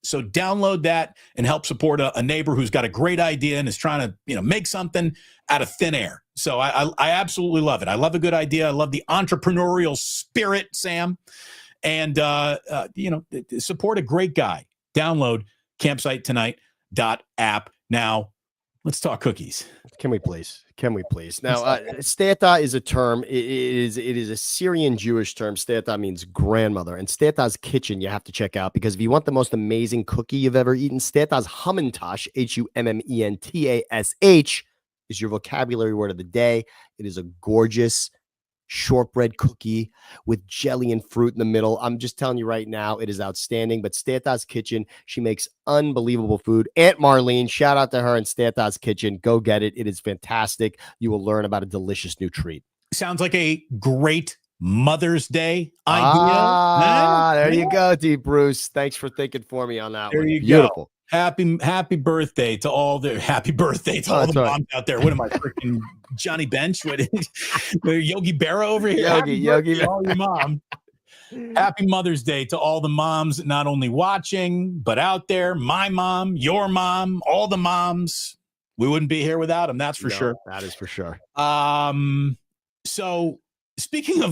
So download that and help support a neighbor who's got a great idea and is trying to make something out of thin air. So I absolutely love it. I love a good idea. I love the entrepreneurial spirit, Sam. And, support a great guy. Download CampsiteTonight.app. Now, let's talk cookies. Can we please? Now, steta is a term. It is a Syrian Jewish term. Steta means grandmother. And Steta's kitchen you have to check out, because if you want the most amazing cookie you've ever eaten, Steta's Hummentosh, Hummentash, is your vocabulary word of the day. It is a gorgeous shortbread cookie with jelly and fruit in the middle. I'm just telling you right now, it is outstanding. But Steta's Kitchen, she makes unbelievable food. Aunt Marlene, shout out to her in Steta's Kitchen. Go get it. It is fantastic. You will learn about a delicious new treat. Sounds like a great Mother's Day idea. There you go, D. Bruce. Thanks for thinking for me on that there one. You Beautiful. Go. Happy birthday to all the moms out there. What am I, freaking Johnny Bench? What Yogi Berra over here? Yogi. All your mom. Happy Mother's Day to all the moms, not only watching, but out there. My mom, your mom, all the moms. We wouldn't be here without them. That's for sure. That is for sure. So speaking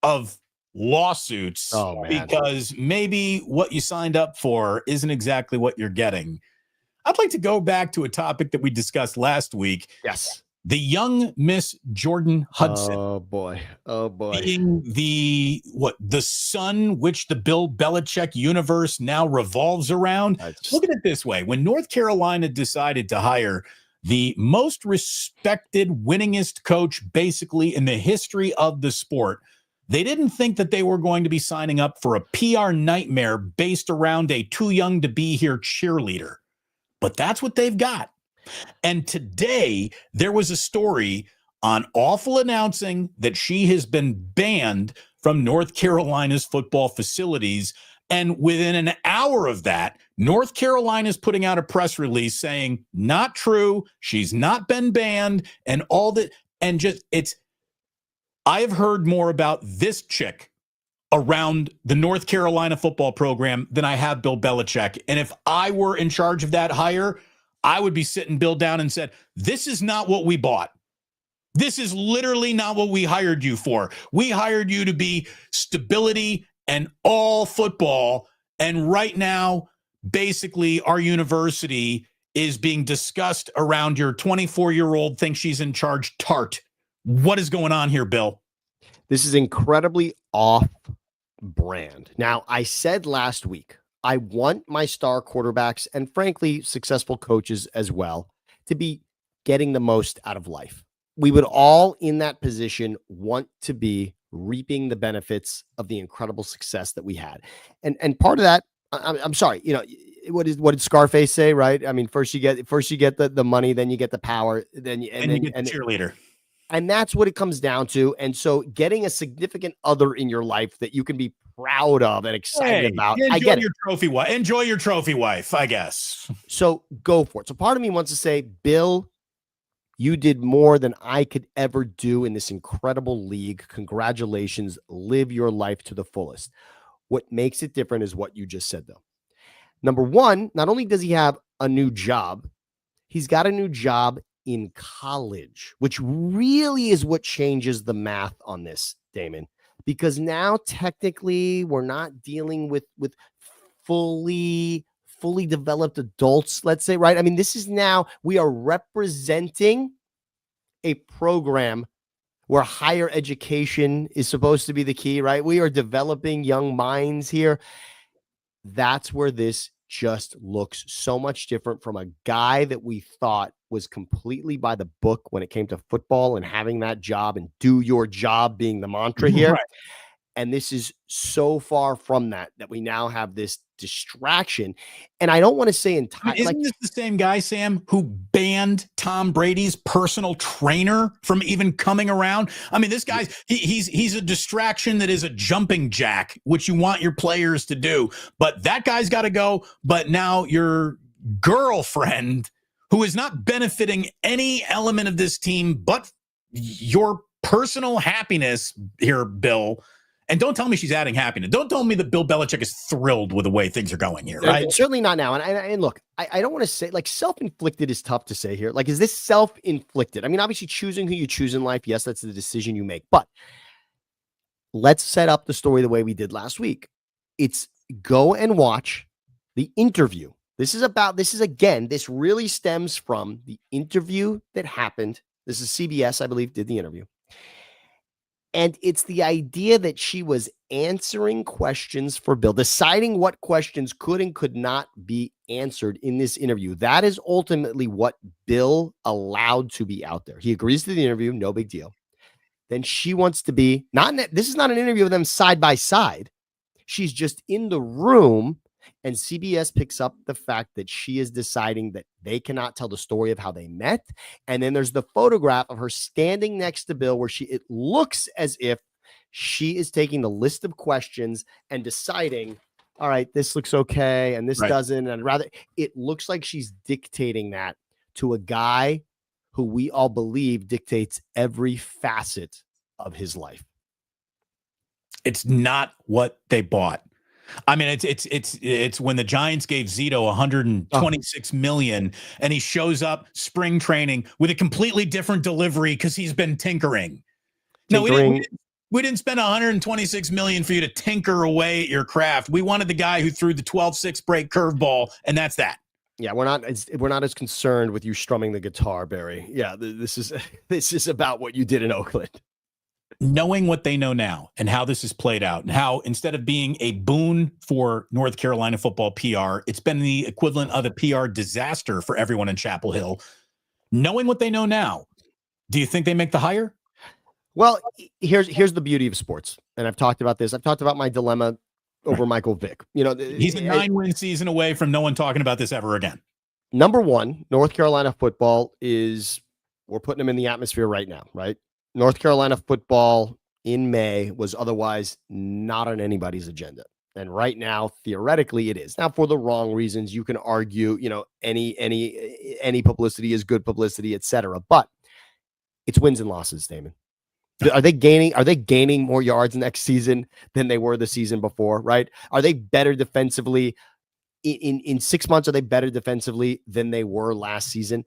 of lawsuits, because maybe what you signed up for isn't exactly what you're getting, I'd like to go back to a topic that we discussed last week. Yes. The young Miss Jordon Hudson. Oh boy. Being the sun which the Bill Belichick universe now revolves around. Look at it this way. When North Carolina decided to hire the most respected, winningest coach basically in the history of the sport, they didn't think that they were going to be signing up for a PR nightmare based around a too young to be here cheerleader. But that's what they've got. And today there was a story on Awful announcing that she has been banned from North Carolina's football facilities. And within an hour of that, North Carolina's putting out a press release saying, not true. She's not been banned and all that. And just I have heard more about this chick around the North Carolina football program than I have Bill Belichick. And if I were in charge of that hire, I would be sitting Bill down and said, this is not what we bought. This is literally not what we hired you for. We hired you to be stability and all football. And right now, basically, our university is being discussed around your 24-year-old thinks she's in charge tart. What is going on here, Bill? This is incredibly off brand. Now, I said last week, I want my star quarterbacks and frankly, successful coaches as well to be getting the most out of life. We would all in that position want to be reaping the benefits of the incredible success that we had. And part of that, I'm sorry, what did Scarface say, right? I mean, first you get the money, then you get the power, then you get the cheerleader. And that's what it comes down to. And so getting a significant other in your life that you can be proud of and excited about. I get your trophy wife. Enjoy your trophy wife, I guess. So go for it. So part of me wants to say, Bill, you did more than I could ever do in this incredible league. Congratulations. Live your life to the fullest. What makes it different is what you just said, though. Number one, not only does he have a new job, he's got a new job in college, which really is what changes the math on this, Damon, because now technically we're not dealing with fully developed adults, let's say, right? I mean, this is now we are representing a program where higher education is supposed to be the key, right? We are developing young minds here. That's where this just looks so much different from a guy that we thought was completely by the book when it came to football and having that job and do your job being the mantra here. Right. And this is so far from that we now have this distraction. And I don't want to say entirely. Isn't this the same guy, Sam, who banned Tom Brady's personal trainer from even coming around? I mean, this guy's he's a distraction that is a jumping jack, which you want your players to do. But that guy's got to go. But now your girlfriend, who is not benefiting any element of this team but your personal happiness here, Bill. And don't tell me she's adding happiness. Don't tell me that Bill Belichick is thrilled with the way things are going here, right? Certainly not now. And look, I don't want to say, like, self-inflicted is tough to say here. Like, is this self-inflicted? I mean, obviously choosing who you choose in life, yes, that's the decision you make. But let's set up the story the way we did last week. It's go and watch the interview. This really stems from the interview that happened. This is CBS, I believe, did the interview. And it's the idea that she was answering questions for Bill, deciding what questions could and could not be answered in this interview. That is ultimately what Bill allowed to be out there. He agrees to the interview, no big deal. Then she wants to be, this is not an interview of them side by side. She's just in the room, and CBS picks up the fact that she is deciding that they cannot tell the story of how they met. And then there's the photograph of her standing next to Bill where it looks as if she is taking the list of questions and deciding, all right, this looks okay and this doesn't. And it looks like she's dictating that to a guy who we all believe dictates every facet of his life. It's not what they bought. I mean, it's when the Giants gave Zito 126 million, and he shows up spring training with a completely different delivery because he's been tinkering. No, we didn't spend 126 million for you to tinker away at your craft. We wanted the guy who threw the 12-6 break curveball, and that's that. Yeah, we're not as concerned with you strumming the guitar, Barry. Yeah, this is about what you did in Oakland. Knowing what they know now and how this has played out, and how instead of being a boon for North Carolina football PR, it's been the equivalent of a PR disaster for everyone in Chapel Hill. Knowing what they know now, do you think they make the hire? Well, here's the beauty of sports, and I've talked about this. I've talked about my dilemma over Michael Vick. You know, he's a 9-win season away from no one talking about this ever again. Number one, North Carolina football we're putting them in the atmosphere right now, right? North Carolina football in May was otherwise not on anybody's agenda. And right now, theoretically, it is. Now, for the wrong reasons, you can argue, you know, any publicity is good publicity, etc. But it's wins and losses, Damon. Are they gaining more yards next season than they were the season before, right? Are they better defensively? In 6 months, are they better defensively than they were last season?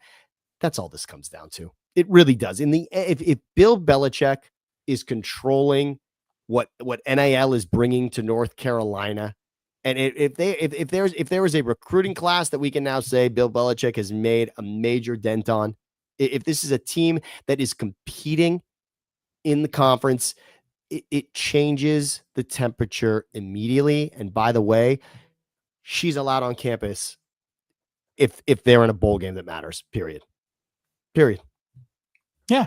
That's all this comes down to. It really does. If Bill Belichick is controlling what NIL is bringing to North Carolina, and if there is a recruiting class that we can now say Bill Belichick has made a major dent on, if this is a team that is competing in the conference, it changes the temperature immediately. And by the way, she's allowed on campus if they're in a bowl game that matters. Period. Yeah,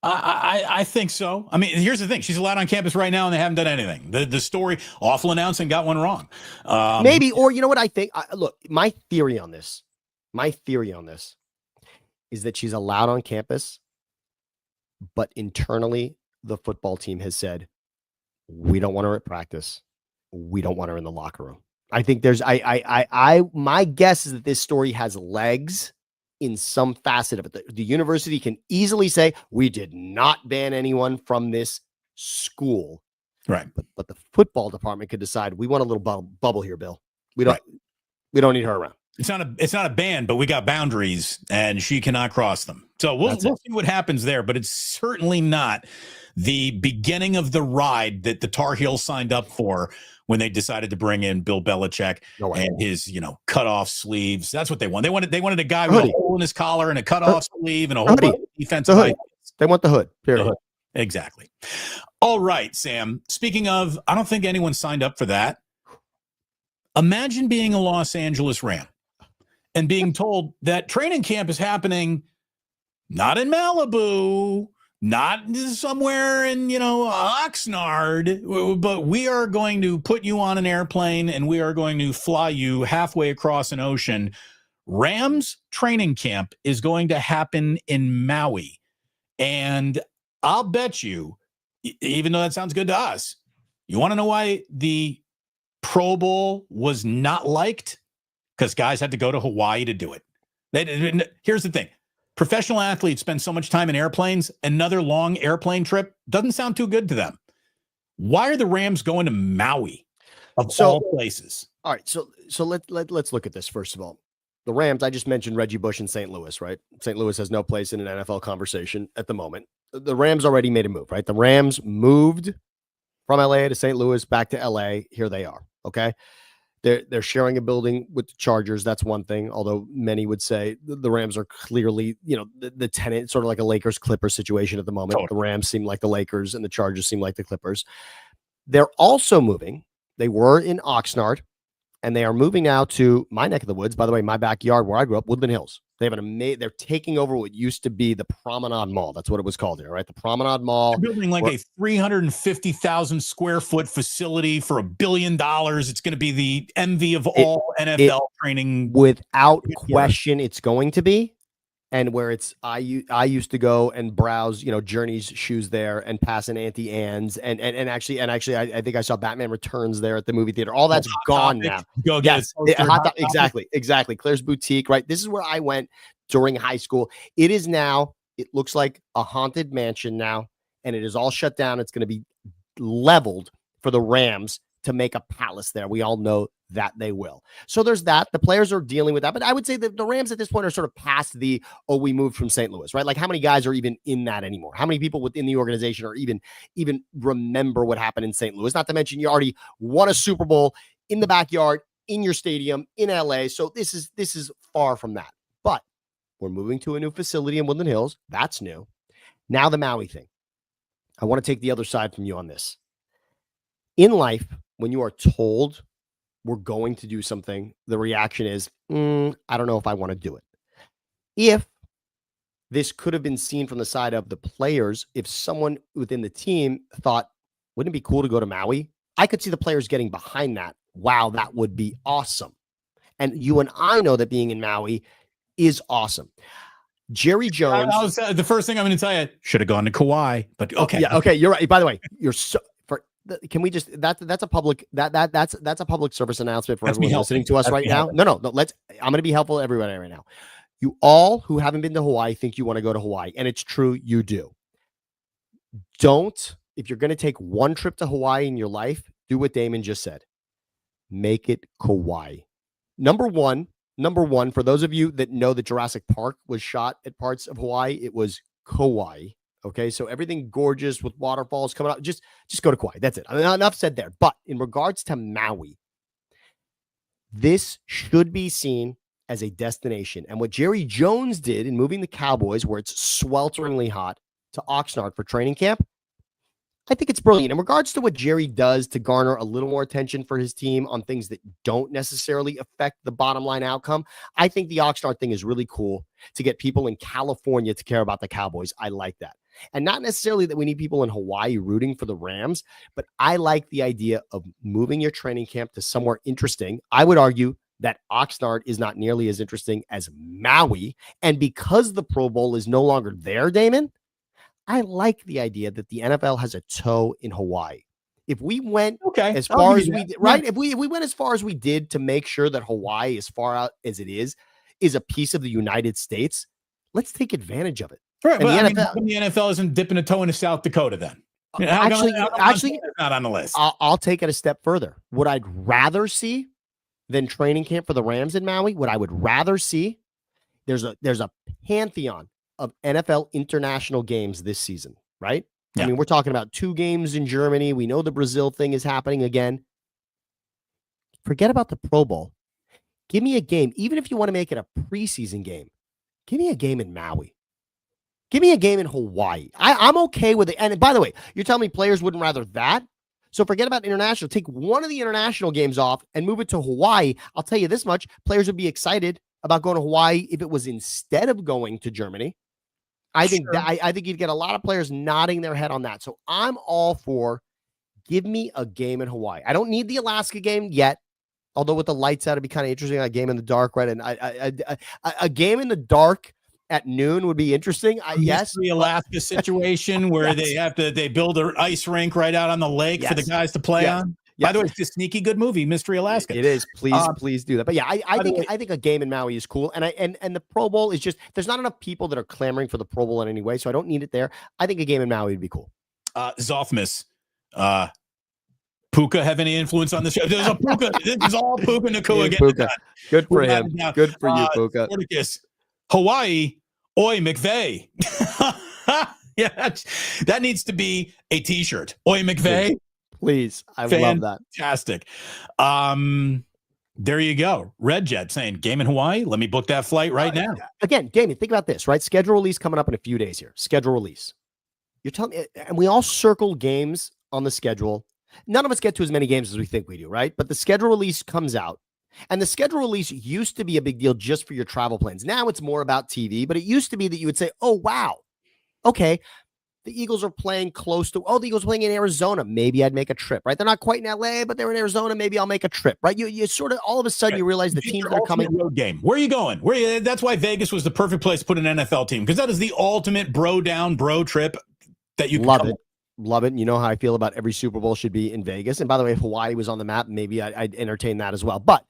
I think so. I mean, here's the thing. She's allowed on campus right now, and they haven't done anything. The story, awful announcing, got one wrong. Maybe, or you know what I think? Look, my theory on this is that she's allowed on campus, but internally, the football team has said, we don't want her at practice. We don't want her in the locker room. I think my guess is that this story has legs in some facet of it. The university can easily say, we did not ban anyone from this school. Right. But the football department could decide, we want a little bubble here, Bill. We don't need her around. It's not a ban, but we got boundaries and she cannot cross them. So we'll see what happens there, but it's certainly not the beginning of the ride that the Tar Heels signed up for when they decided to bring in Bill Belichick and his, cut off sleeves. That's what they want. They wanted a guy with a hole in his collar and a cut off sleeve and a whole bunch of defensive ideas. They want the hood. Period. The hood. Exactly. All right, Sam. Speaking of, I don't think anyone signed up for that. Imagine being a Los Angeles Ram and being told that training camp is happening not in Malibu, not somewhere in, Oxnard, but we are going to put you on an airplane and we are going to fly you halfway across an ocean. Rams training camp is going to happen in Maui. And I'll bet you, even though that sounds good to us, you want to know why the Pro Bowl was not liked? Because guys had to go to Hawaii to do it. Here's the thing. Professional athletes spend so much time in airplanes. Another long airplane trip doesn't sound too good to them. Why are the Rams going to Maui of all places? All right. So let's look at this. First of all, the Rams, I just mentioned Reggie Bush in St. Louis, right? St. Louis has no place in an NFL conversation at the moment. The Rams already made a move, right? The Rams moved from LA to St. Louis, back to LA. Here they are. Okay. They're sharing a building with the Chargers. That's one thing. Although many would say the Rams are clearly, the tenant, sort of like a Lakers Clippers situation at the moment. Totally. The Rams seem like the Lakers and the Chargers seem like the Clippers. They're also moving. They were in Oxnard and they are moving now to my neck of the woods. By the way, my backyard where I grew up, Woodland Hills. They have they're taking over what used to be the Promenade Mall. That's what it was called here, right? The Promenade Mall. They're building a 350,000 square foot facility for $1 billion. It's going to be the envy of all NFL training. Without question, it's going to be. And where I used to go and browse, Journey's shoes there and pass an Auntie Anne's and actually, I think I saw Batman Returns there at the movie theater. All that's gone now. Go get exactly. Claire's Boutique, right? This is where I went during high school. It is now. It looks like a haunted mansion now, and it is all shut down. It's going to be leveled for the Rams to make a palace there. We all know that they will. So there's that. The players are dealing with that. But I would say that the Rams at this point are sort of past the, oh, we moved from St. Louis, right? Like how many guys are even in that anymore? How many people within the organization are even remember what happened in St. Louis? Not to mention you already won a Super Bowl in the backyard, in your stadium, in LA. So this is far from that. But we're moving to a new facility in Woodland Hills. That's new. Now the Maui thing. I want to take the other side from you on this. In life, when you are told we're going to do something, the reaction is, I don't know if I want to do it. If this could have been seen from the side of the players, if someone within the team thought, wouldn't it be cool to go to Maui? I could see the players getting behind that. Wow, that would be awesome. And you and I know that being in Maui is awesome. Jerry Jones. The first thing I'm going to tell you, should have gone to Kauai, but okay. Yeah, okay, you're right. By the way, you're so can we just that's a public that's a public service announcement for everyone listening to us right now. No, I'm going to be helpful to everybody right now. You all who haven't been to Hawaii think you want to go to Hawaii, and it's true, you do. Don't, if you're going to take one trip to Hawaii in your life, do what Damon just said. Make it Kauai. Number one, for those of you that know that Jurassic Park was shot at parts of Hawaii, it was Kauai. Okay, so everything gorgeous with waterfalls coming out. Just go to Kauai. That's it. I mean, enough said there. But in regards to Maui, this should be seen as a destination. And what Jerry Jones did in moving the Cowboys, where it's swelteringly hot, to Oxnard for training camp, I think it's brilliant. In regards to what Jerry does to garner a little more attention for his team on things that don't necessarily affect the bottom line outcome, I think the Oxnard thing is really cool to get people in California to care about the Cowboys. I like that. And not necessarily that we need people in Hawaii rooting for the Rams, but I like the idea of moving your training camp to somewhere interesting. I would argue that Oxnard is not nearly as interesting as Maui. And because the Pro Bowl is no longer there, Damon, I like the idea that the NFL has a toe in Hawaii. If we went as far as we did, right? If we went as far as we did to make sure that Hawaii, as far out as it is a piece of the United States, let's take advantage of it. Right, but the NFL isn't dipping a toe into South Dakota then. Actually, not on the list. I'll take it a step further. What I'd rather see than training camp for the Rams in Maui, what I would rather see, there's a pantheon of NFL international games this season, right? Yeah. I mean, we're talking about 2 games in Germany. We know the Brazil thing is happening again. Forget about the Pro Bowl. Give me a game, even if you want to make it a preseason game. Give me a game in Maui. Give me a game in Hawaii. I'm okay with it. And by the way, you're telling me players wouldn't rather that? So forget about international. Take one of the international games off and move it to Hawaii. I'll tell you this much. Players would be excited about going to Hawaii if it was instead of going to Germany. I think I think you'd get a lot of players nodding their head on that. So I'm all for give me a game in Hawaii. I don't need the Alaska game yet. Although with the lights out, it'd be kind of interesting. A game in the dark, right? And a game in the dark at noon would be interesting. Yes, the Alaska situation where they build an ice rink right out on the lake for the guys to play on. By the way, it's a sneaky good movie, Mystery Alaska. It is. Please do that. But yeah, I think a game in Maui is cool. And and the Pro Bowl is just, there's not enough people that are clamoring for the Pro Bowl in any way, so I don't need it there. I think a game in Maui would be cool. Zophmus, Puka have any influence on the show? There's a Puka. This is all Puka Nakua again. Good for him. Good for you, Puka. Hawaii, Oi McVeigh. Yeah, that needs to be a T-shirt. Oi McVeigh. Please, I love that. Fantastic. There you go. Red Jet saying game in Hawaii. Let me book that flight right now. Again, Damien, think about this, right? Schedule release coming up in a few days here. Schedule release. You're telling me, and we all circle games on the schedule. None of us get to as many games as we think we do, right? But the schedule release comes out. And the schedule release used to be a big deal just for your travel plans. Now it's more about TV, but it used to be that you would say, oh, wow. Okay. The Eagles are playing close to, the Eagles are playing in Arizona. Maybe I'd make a trip, right? They're not quite in LA, but they're in Arizona. Maybe I'll make a trip, right? You sort of, all of a sudden you realize the teams that are coming. Road game. Where are you going? That's why Vegas was the perfect place to put an NFL team, because that is the ultimate bro trip that you can love it. Love it. And you know how I feel about every Super Bowl should be in Vegas. And by the way, if Hawaii was on the map, maybe I'd entertain that as well. But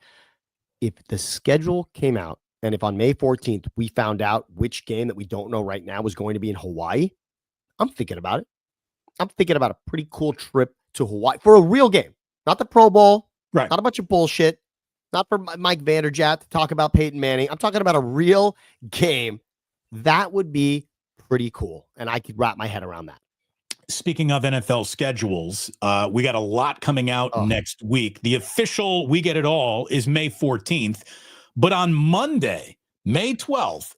if the schedule came out and if on May 14th, we found out which game that we don't know right now was going to be in Hawaii, I'm thinking about it. I'm thinking about a pretty cool trip to Hawaii for a real game, not the Pro Bowl, Right. not a bunch of bullshit, not for Mike Vanderjagt to talk about Peyton Manning. I'm talking about a real game. That would be pretty cool, and I could wrap my head around that. Speaking of NFL schedules, we got a lot coming out next week. The official We Get It All is May 14th, but on Monday, May 12th,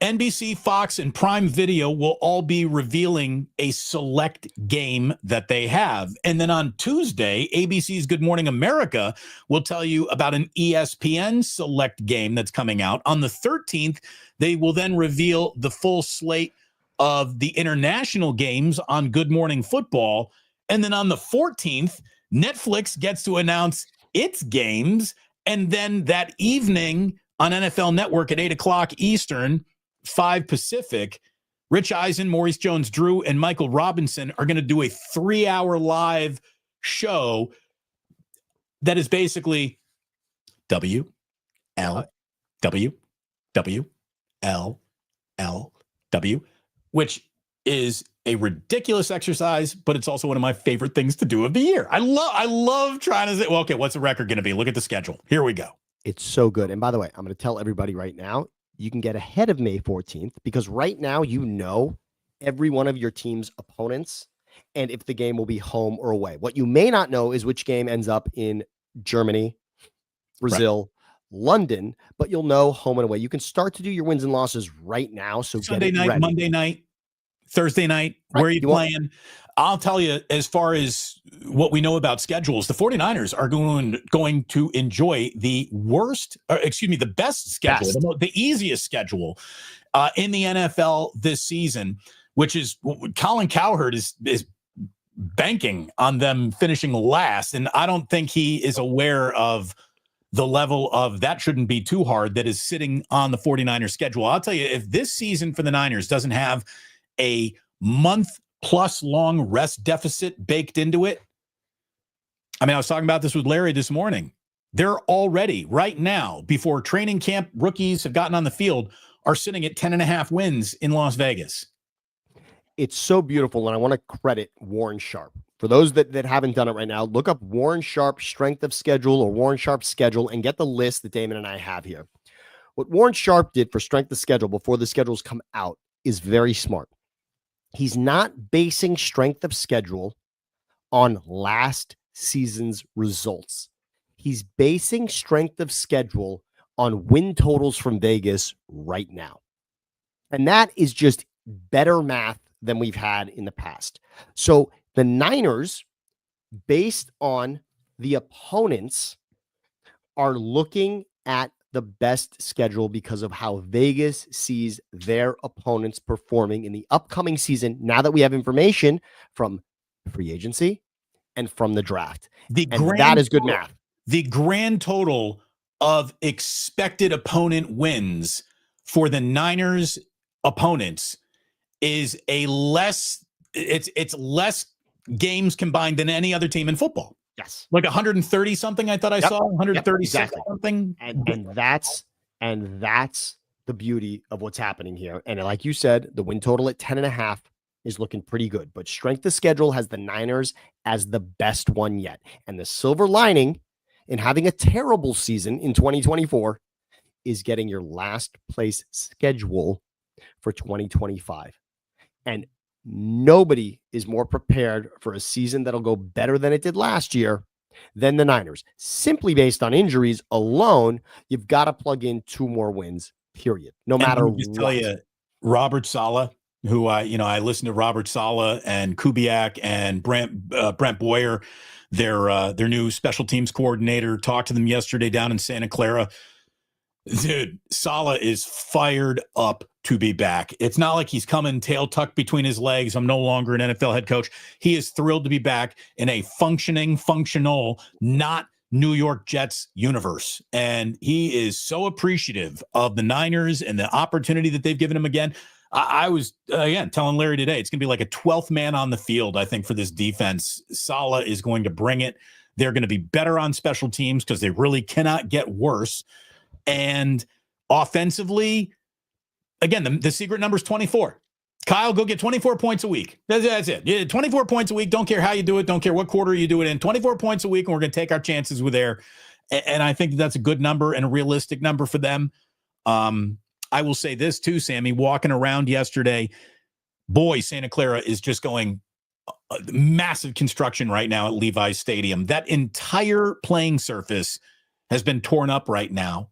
NBC, Fox, and Prime Video will all be revealing a select game that they have. And then on Tuesday, ABC's Good Morning America will tell you about an ESPN select game that's coming out. On the 13th, they will then reveal the full slate of the international games on Good Morning Football. And then on the 14th, Netflix gets to announce its games. And then that evening on NFL Network at 8 o'clock Eastern, 5 Pacific, Rich Eisen, Maurice Jones-Drew, and Michael Robinson are going to do a 3-hour live show that is basically W, L, W, W, L, L, W, which is a ridiculous exercise, but it's also one of my favorite things to do of the year. I love trying to say, well, okay, what's the record going to be? Look at the schedule. Here we go. It's so good. And by the way, I'm going to tell everybody right now, you can get ahead of May 14th because right now you know every one of your team's opponents and if the game will be home or away. What you may not know is which game ends up in Germany, Brazil, London, but you'll know home and away. You can start to do your wins and losses right now. So Sunday get it night, ready. Monday night, Thursday night, where are you playing? I'll tell you, as far as what we know about schedules, the 49ers are going to enjoy the best schedule, the easiest schedule in the NFL this season, which is Colin Cowherd is banking on them finishing last. And I don't think he is aware of the level of that shouldn't be too hard that is sitting on the 49ers schedule. I'll tell you, if this season for the Niners doesn't have a month-plus long rest deficit baked into it. I mean, I was talking about this with Larry this morning. They're already, right now, before training camp rookies have gotten on the field, are sitting at 10.5 wins in Las Vegas. It's so beautiful, and I want to credit Warren Sharp. For those that haven't done it right now, look up Warren Sharp strength of schedule or Warren Sharp schedule and get the list that Damon and I have here. What Warren Sharp did for strength of schedule before the schedules come out is very smart. He's not basing strength of schedule on last season's results. He's basing strength of schedule on win totals from Vegas right now. And that is just better math than we've had in the past. So the Niners, based on the opponents, are looking at the best schedule because of how Vegas sees their opponents performing in the upcoming season. Now that we have information from free agency and from the draft, that is good math. The grand total of expected opponent wins for the Niners opponents is it's less games combined than any other team in football. Yes. Like 130 something. I thought I saw 136 something. And that's the beauty of what's happening here. And like you said, the win total at 10.5 is looking pretty good, but strength of schedule has the Niners as the best one yet. And the silver lining in having a terrible season in 2024 is getting your last place schedule for 2025. And nobody is more prepared for a season that'll go better than it did last year than the Niners. Simply based on injuries alone, you've got to plug in 2 more wins, period. No matter what. Just tell you, Robert Saleh, who I listened to Robert Saleh and Kubiak and Brent Boyer, their new special teams coordinator, talked to them yesterday down in Santa Clara. Dude, Saleh is fired up to be back. It's not like he's coming tail tucked between his legs. I'm no longer an NFL head coach. He is thrilled to be back in a functional, not New York Jets universe. And he is so appreciative of the Niners and the opportunity that they've given him again. I was, again, telling Larry today, it's going to be like a 12th man on the field, I think, for this defense. Saleh is going to bring it. They're going to be better on special teams because they really cannot get worse. And offensively, again, the secret number is 24. Kyle, go get 24 points a week. That's it. Yeah, 24 points a week. Don't care how you do it. Don't care what quarter you do it in. 24 points a week, and we're going to take our chances with there. And I think that's a good number and a realistic number for them. I will say this too, Sammy, walking around yesterday, boy, Santa Clara is just going massive construction right now at Levi's Stadium. That entire playing surface has been torn up right now.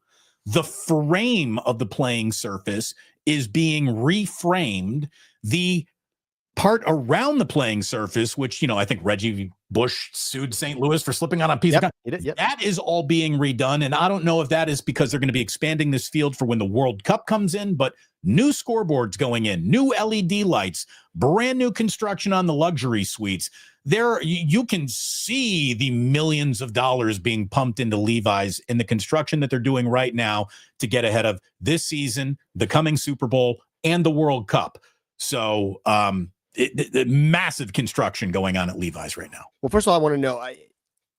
The frame of the playing surface is being reframed. The part around the playing surface, which, I think Reggie Bush sued St. Louis for slipping on a piece of that is all being redone. And I don't know if that is because they're going to be expanding this field for when the World Cup comes in, but new scoreboards going in, new LED lights, brand new construction on the luxury suites. There, you can see the millions of dollars being pumped into Levi's in the construction that they're doing right now to get ahead of this season, the coming Super Bowl, and the World Cup. So, massive construction going on at Levi's right now. Well, first of all, I want to know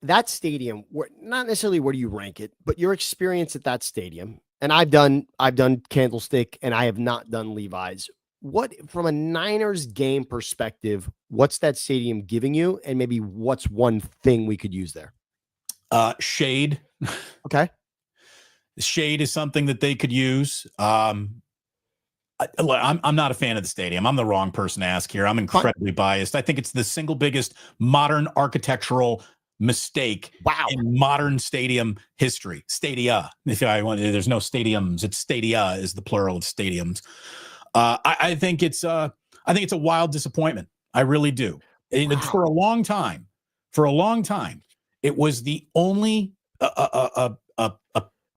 that stadium. Not necessarily where do you rank it, but your experience at that stadium. And I've done Candlestick, and I have not done Levi's. What, from a Niners game perspective, what's that stadium giving you, and maybe what's one thing we could use there? Shade. Okay. Shade is something that they could use. I'm not a fan of the stadium. I'm the wrong person to ask here. I'm incredibly biased. I think it's the single biggest modern architectural mistake in modern stadium history. Stadia. If I want, there's no stadiums. It's stadia is the plural of stadiums. I think it's a wild disappointment. I really do. And for a long time, it was the only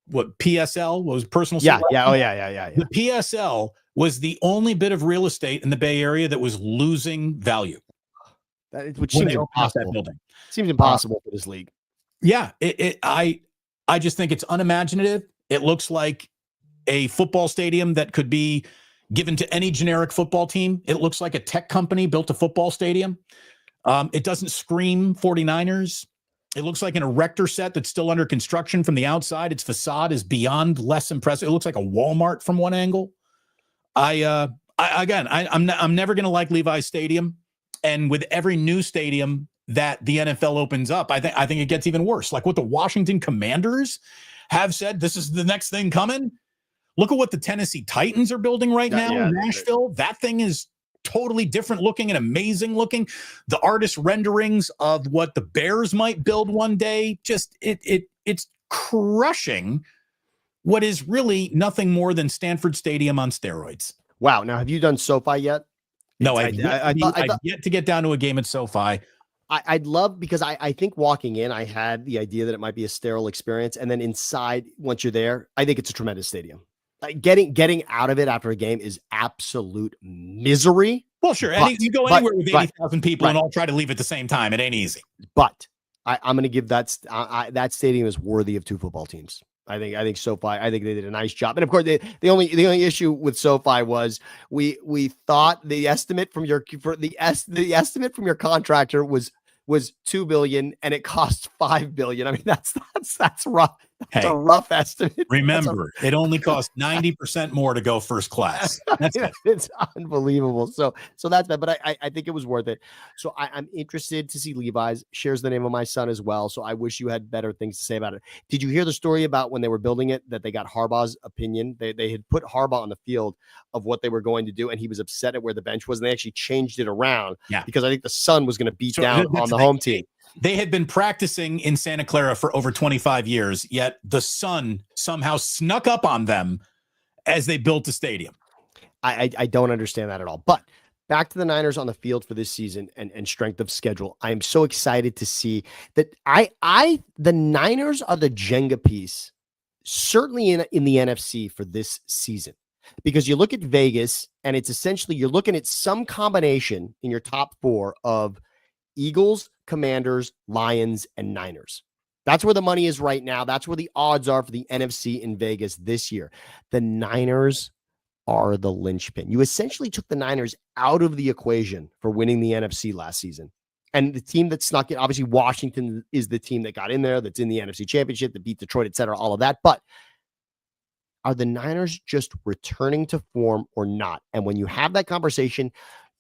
what PSL was personal. Yeah. The PSL was the only bit of real estate in the Bay Area that was losing value. Which seems impossible. Building. Seems impossible for this league. Yeah, I just think it's unimaginative. It looks like a football stadium that could be given to any generic football team. It looks like a tech company built a football stadium. It doesn't scream 49ers. It looks like an erector set that's still under construction from the outside. Its facade is beyond less impressive. It looks like a Walmart from one angle. I'm never going to like Levi's Stadium. And with every new stadium that the NFL opens up, I think it gets even worse. Like what the Washington Commanders have said, this is the next thing coming. Look at what the Tennessee Titans are building right now in Nashville. That thing is totally different looking and amazing looking. The artist renderings of what the Bears might build one day, just it's crushing what is really nothing more than Stanford Stadium on steroids. Wow. Now, have you done SoFi yet? No, I've yet to get down to a game at SoFi. I'd love, because I think walking in, I had the idea that it might be a sterile experience. And then inside, once you're there, I think it's a tremendous stadium. Like getting out of it after a game is absolute misery. Well, sure. You go anywhere with 80,000 people and all try to leave at the same time. It ain't easy. But I'm going to give that stadium is worthy of two football teams. I think SoFi. I think they did a nice job. And of course, the only issue with SoFi was we thought the estimate from your estimate from your contractor was $2 billion and it cost $5 billion. I mean, that's rough. That's a rough estimate. Remember, it only costs 90% more to go first class. That's it's unbelievable. So that's bad, but I think it was worth it. So I'm interested to see Levi's. Shares the name of my son as well. So I wish you had better things to say about it. Did you hear the story about when they were building it that they got Harbaugh's opinion? They had put Harbaugh on the field of what they were going to do, and he was upset at where the bench was, and they actually changed it around because I think the son was going to beat down on the home team. They had been practicing in Santa Clara for over 25 years, yet the sun somehow snuck up on them as they built the stadium. I don't understand that at all. But back to the Niners on the field for this season and strength of schedule. I am so excited to see that the Niners are the Jenga piece, certainly in the NFC for this season. Because you look at Vegas, and it's essentially you're looking at some combination in your top four of Eagles, Commanders, Lions, and Niners. That's where the money is right now. That's where the odds are for the NFC in Vegas this year. The Niners are the linchpin. You essentially took the Niners out of the equation for winning the NFC last season. And the team that snuck in, obviously Washington is the team that got in there, that's in the NFC Championship, that beat Detroit, et cetera, all of that. But Are the Niners just returning to form or not? And when you have that conversation,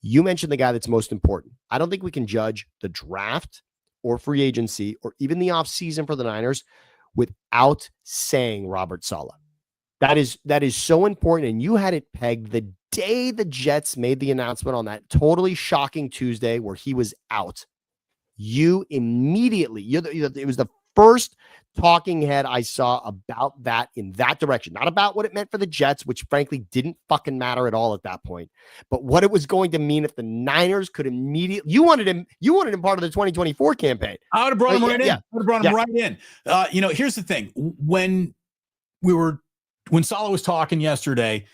you mentioned the guy that's most important. I don't think we can judge the draft or free agency or even the offseason for the Niners without saying Robert Saleh. That is so important. And you had it pegged the day the Jets made the announcement on that totally shocking Tuesday where he was out. You immediately, it was the first talking head I saw about that in that direction, not about what it meant for the Jets, which frankly didn't fucking matter at all at that point, but what it was going to mean if the Niners could immediately, you wanted him part of the 2024 campaign. I would have brought him right in. I would have brought him right in. Here's the thing. When Saleh was talking yesterday,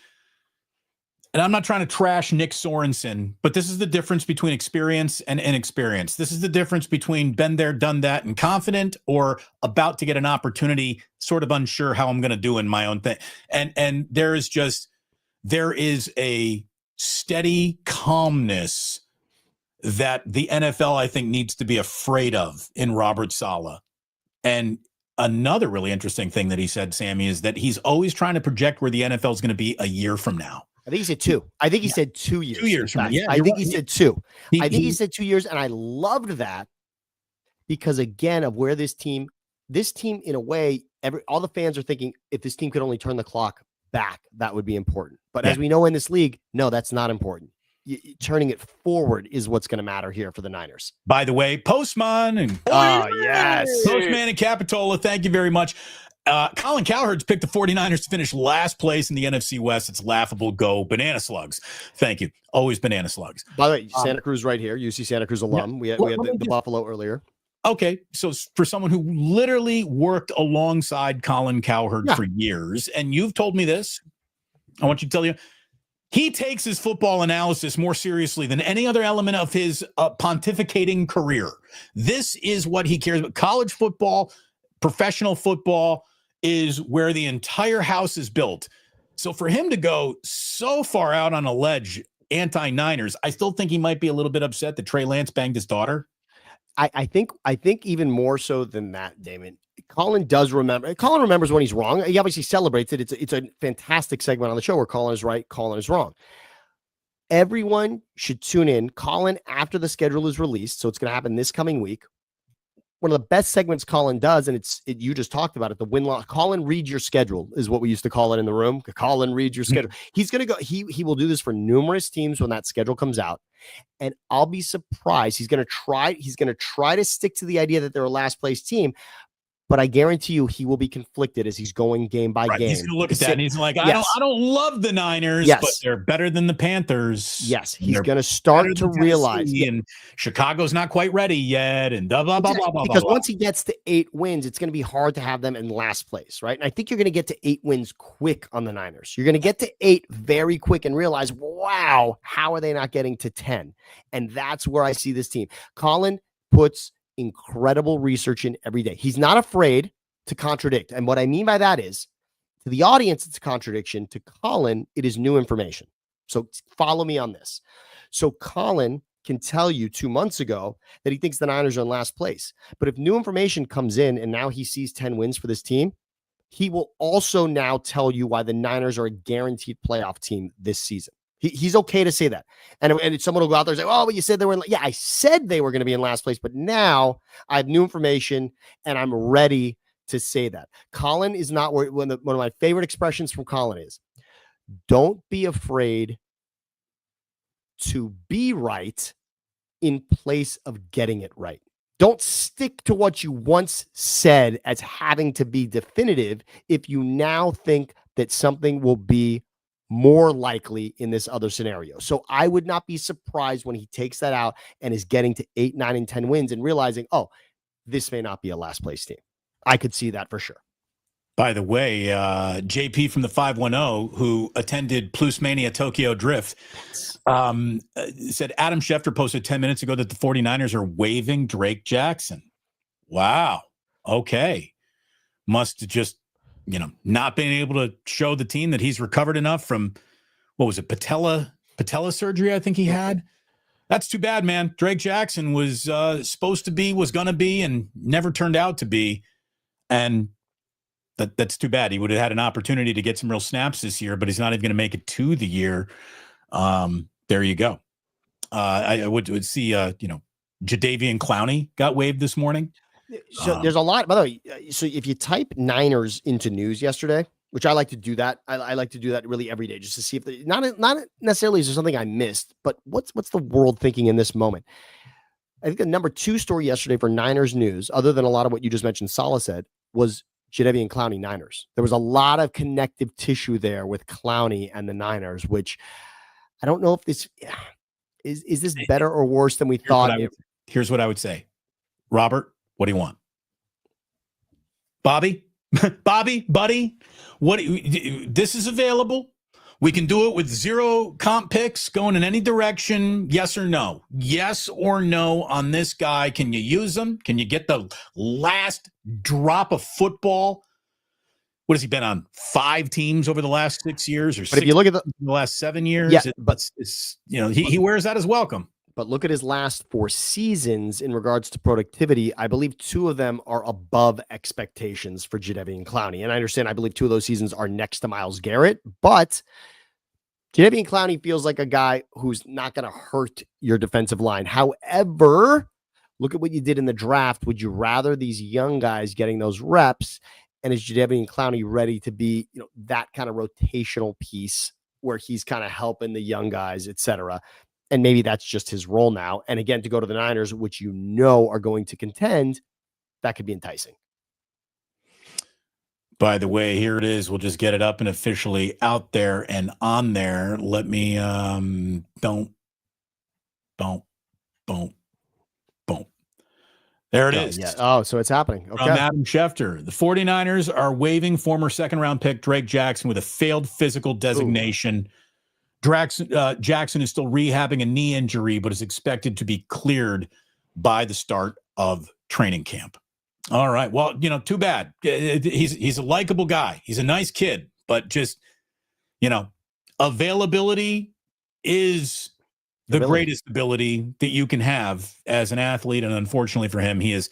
and I'm not trying to trash Nick Sorensen, but this is the difference between experience and inexperience. This is the difference between been there, done that, and confident, or about to get an opportunity, sort of unsure how I'm going to do in my own thing. And there is a steady calmness that the NFL, I think, needs to be afraid of in Robert Saleh. And another really interesting thing that he said, Sammy, is that he's always trying to project where the NFL is going to be a year from now. I think he said 2. I think he said 2 years. 2 years from now. Yeah, I think he said 2. I think he said 2 years, and I loved that because, again, of where this team, in a way, all the fans are thinking if this team could only turn the clock back, that would be important. But as we know in this league, no, that's not important. Turning it forward is what's going to matter here for the Niners. By the way, Postman and Postman and Capitola, thank you very much. Colin Cowherd's picked the 49ers to finish last place in the NFC West. It's laughable. Go Banana Slugs. Thank you. Always Banana Slugs. By the way, Santa Cruz right here. UC Santa Cruz alum. Yeah. We had the Buffalo earlier. Okay, so for someone who literally worked alongside Colin Cowherd for years, and you've told me this, I want you to tell you, he takes his football analysis more seriously than any other element of his pontificating career. This is what he cares about. College football, professional football is where the entire house is built. So for him to go so far out on a ledge, anti-Niners, I still think he might be a little bit upset that Trey Lance banged his daughter. I think even more so than that, Damon. Colin does remember. Colin remembers when he's wrong. He obviously celebrates it. It's a fantastic segment on the show where Colin is right, Colin is wrong. Everyone should tune in. Colin, after the schedule is released, so it's going to happen this coming week. One of the best segments Colin does, and you just talked about it, the win-loss. Colin reads your schedule is what we used to call it in the room. Colin reads your schedule. He's going to go. He will do this for numerous teams when that schedule comes out, and I'll be surprised. He's going to try to stick to the idea that they're a last place team. But I guarantee you he will be conflicted as he's going game by game. He's going to look at that and he's like, I don't love the Niners, but they're better than the Panthers. Yes, he's going to start to realize. And Chicago's not quite ready yet. And blah, blah, blah, blah, blah. Because once he gets to 8 wins, it's going to be hard to have them in last place, right? And I think you're going to get to 8 wins quick on the Niners. You're going to get to 8 very quick and realize, wow, how are they not getting to 10? And that's where I see this team. Colin puts incredible research in every day. He's not afraid to contradict. And what I mean by that is, to the audience, it's a contradiction. To Colin, it is new information. So follow me on this. So Colin can tell you 2 months ago that he thinks the Niners are in last place. But if new information comes in and now he sees 10 wins for this team, he will also now tell you why the Niners are a guaranteed playoff team this season. He's okay to say that. And someone will go out there and say, oh, but you said they were yeah, I said they were going to be in last place, but now I have new information and I'm ready to say that. Colin is not worried. One of my favorite expressions from Colin is, don't be afraid to be right in place of getting it right. Don't stick to what you once said as having to be definitive if you now think that something will be more likely in this other scenario. So I would not be surprised when he takes that out and is getting to 8, 9, and 10 wins and realizing, oh, this may not be a last place team. I could see that for sure. By the way, JP from the 510, who attended Plus Mania Tokyo Drift, said Adam Schefter posted 10 minutes ago that the 49ers are waiving Drake Jackson. Wow. Okay. Must have just, not being able to show the team that he's recovered enough from, what was it, patella surgery I think he had. That's too bad, man. Drake Jackson was supposed to be, was going to be, and never turned out to be. And that's too bad. He would have had an opportunity to get some real snaps this year, but he's not even going to make it to the year. There you go. I would see, Jadeveon Clowney got waived this morning. So there's a lot, by the way. So if you type Niners into news yesterday, which I like to do that, I like to do that really every day just to see if not necessarily is there something I missed, but what's the world thinking in this moment? I think the number 2 story yesterday for Niners news, other than a lot of what you just mentioned, Salah said, was Jadeveon Clowney Niners. There was a lot of connective tissue there with Clowney and the Niners, which I don't know if this is this better or worse than we thought. Here's what I would say. Robert, what do you want? Bobby, buddy, this is available. We can do it with 0 comp picks going in any direction. Yes or no? Yes or no on this guy. Can you use him? Can you get the last drop of football? What has he been on? 5 teams over the last 6 years, or but if you look at the last 7 years, yeah, but he wears that as welcome. But look at his last 4 seasons in regards to productivity. I believe 2 of them are above expectations for Jadeveon Clowney. And I understand, I believe 2 of those seasons are next to Myles Garrett. But Jadeveon Clowney feels like a guy who's not going to hurt your defensive line. However, look at what you did in the draft. Would you rather these young guys getting those reps? And is Jadeveon Clowney ready to be, that kind of rotational piece where he's kind of helping the young guys, et cetera? And maybe that's just his role now. And again, to go to the Niners, which are going to contend, that could be enticing. By the way, here it is. We'll just get it up and officially out there and on there. Let me boom. There it is. Yeah. Oh, so it's happening. Okay. From Adam Schefter. The 49ers are waiving former second-round pick Drake Jackson with a failed physical designation. Jackson is still rehabbing a knee injury, but is expected to be cleared by the start of training camp. All right. Well, too bad. He's a likable guy. He's a nice kid, but just, availability is the greatest ability that you can have as an athlete. And unfortunately for him, he is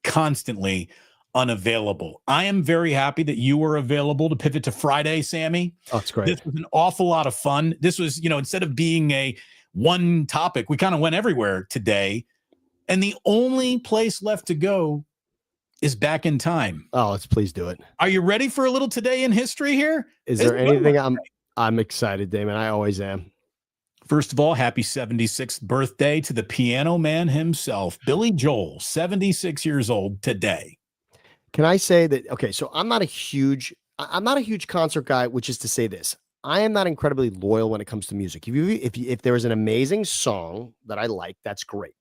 constantly unavailable. I am very happy that you were available to pivot to Friday, Sammy. Oh, that's great. This was an awful lot of fun. This was, instead of being a one topic, we kind of went everywhere today. And the only place left to go is back in time. Oh, let's please do it. Are you ready for a little today in history here? Is there anything? I'm excited, Damon. I always am. First of all, happy 76th birthday to the piano man himself, Billy Joel, 76 years old today. Can I say that? Okay, so I'm not a huge concert guy, which is to say this. I am not incredibly loyal when it comes to music. If there is an amazing song that I like, that's great.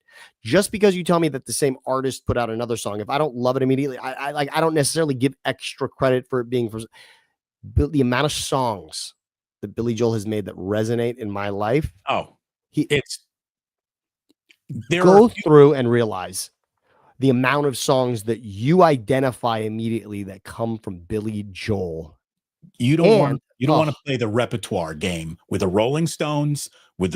Just because you tell me that the same artist put out another song, if I don't love it immediately, I don't necessarily give extra credit for it being for the amount of songs that Billy Joel has made that resonate in my life. Oh, go through and realize the amount of songs that you identify immediately that come from Billy Joel. You don't want to play the repertoire game with the Rolling Stones, with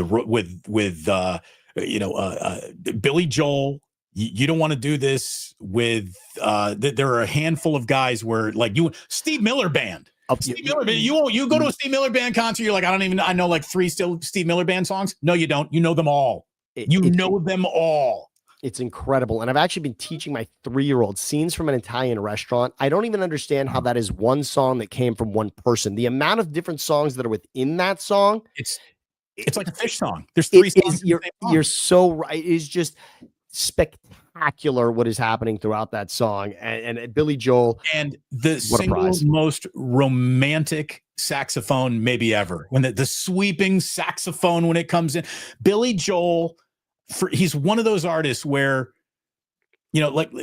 Billy Joel. You don't want to do this with there are a handful of guys where Steve Miller Band. Steve Miller Band. You go to a Steve Miller Band concert, you're like, I know like 3 Steve Miller Band songs. No, you don't. You know them all. You know them all. It's incredible. And I've actually been teaching my 3-year-old scenes from an Italian restaurant. I don't even understand how that is one song that came from one person. The amount of different songs that are within that song. It's like a Fish song. There's 3 songs. You're so right. It is just spectacular what is happening throughout that song. And Billy Joel. And the single most romantic saxophone maybe ever. When the sweeping saxophone when it comes in. Billy Joel, he's one of those artists where, look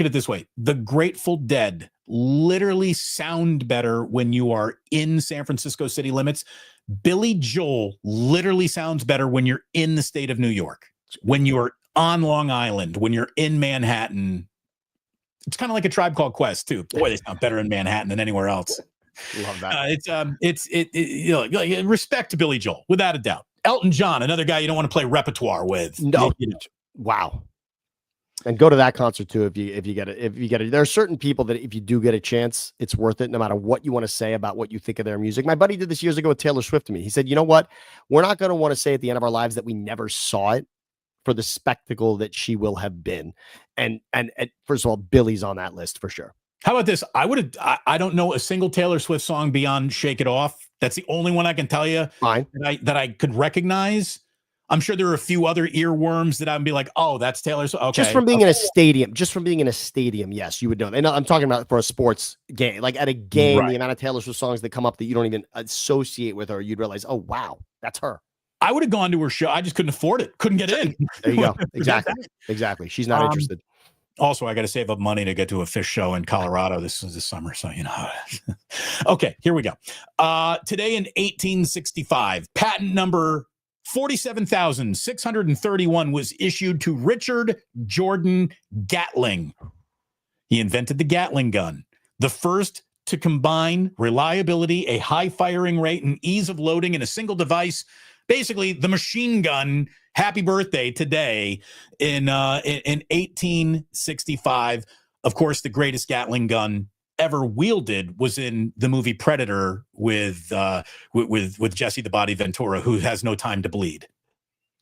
at it this way. The Grateful Dead literally sound better when you are in San Francisco city limits. Billy Joel literally sounds better when you're in the state of New York, when you're on Long Island, when you're in Manhattan. It's kind of like a Tribe Called Quest too. Boy, they sound better in Manhattan than anywhere else. Love that. It's respect to Billy Joel, without a doubt. Elton John, another guy you don't want to play repertoire with. No. Wow. And go to that concert too if you get it. There are certain people that if you do get a chance, it's worth it no matter what you want to say about what you think of their music. My buddy did this years ago with Taylor Swift to me. He said, you know what? We're not going to want to say at the end of our lives that we never saw it for the spectacle that she will have been. And first of all, Billy's on that list for sure. How about this? I don't know a single Taylor Swift song beyond Shake It Off. That's the only one I can tell you Fine. that I could recognize. I'm sure there are a few other earworms that I'd be like, oh, that's Taylor Swift. Okay. Just from being in a stadium, yes, you would know. And I'm talking about for a sports game. Like at a game, Right. the amount of Taylor Swift songs that come up that you don't even associate with her, you'd realize, oh, wow, that's her. I would have gone to her show. I just couldn't afford it. Couldn't get in. There you go. Exactly. She's not interested. Also, I got to save up money to get to a Fish show in Colorado this summer. So, you know. Okay, here we go. Today in 1865, patent number 47,631 was issued to Richard Jordan Gatling. He invented the Gatling gun, the first to combine reliability, a high firing rate, and ease of loading in a single device. Basically, the machine gun. Happy birthday today in 1865. Of course, the greatest Gatling gun ever wielded was in the movie Predator with Jesse the Body Ventura, who has no time to bleed.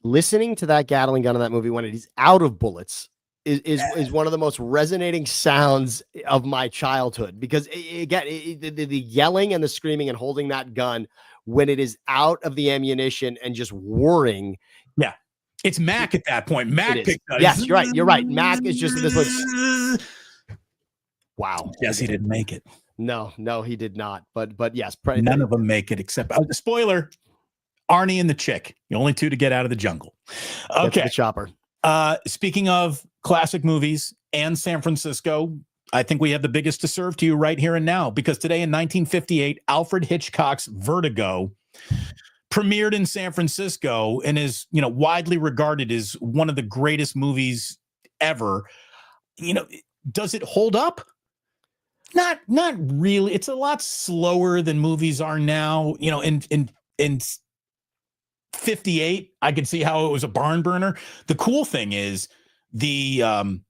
Listening to that Gatling gun in that movie when it is out of bullets is one of the most resonating sounds of my childhood, because the yelling and the screaming and holding that gun when it is out of the ammunition and just whirring. Yeah. It's Mac at that point. Mac picked up. Yes, you're right. Mac is just this one. Wow. Jesse didn't make it. No, he did not. But yes, none of them make it except spoiler. Arnie and the chick, the only two to get out of the jungle. Okay. The chopper. Speaking of classic movies and San Francisco, I think we have the biggest to serve to you right here and now, because today in 1958, Alfred Hitchcock's Vertigo premiered in San Francisco and is, widely regarded as one of the greatest movies ever. Does it hold up? Not really. It's a lot slower than movies are now. In 58, I could see how it was a barn burner. The cool thing is the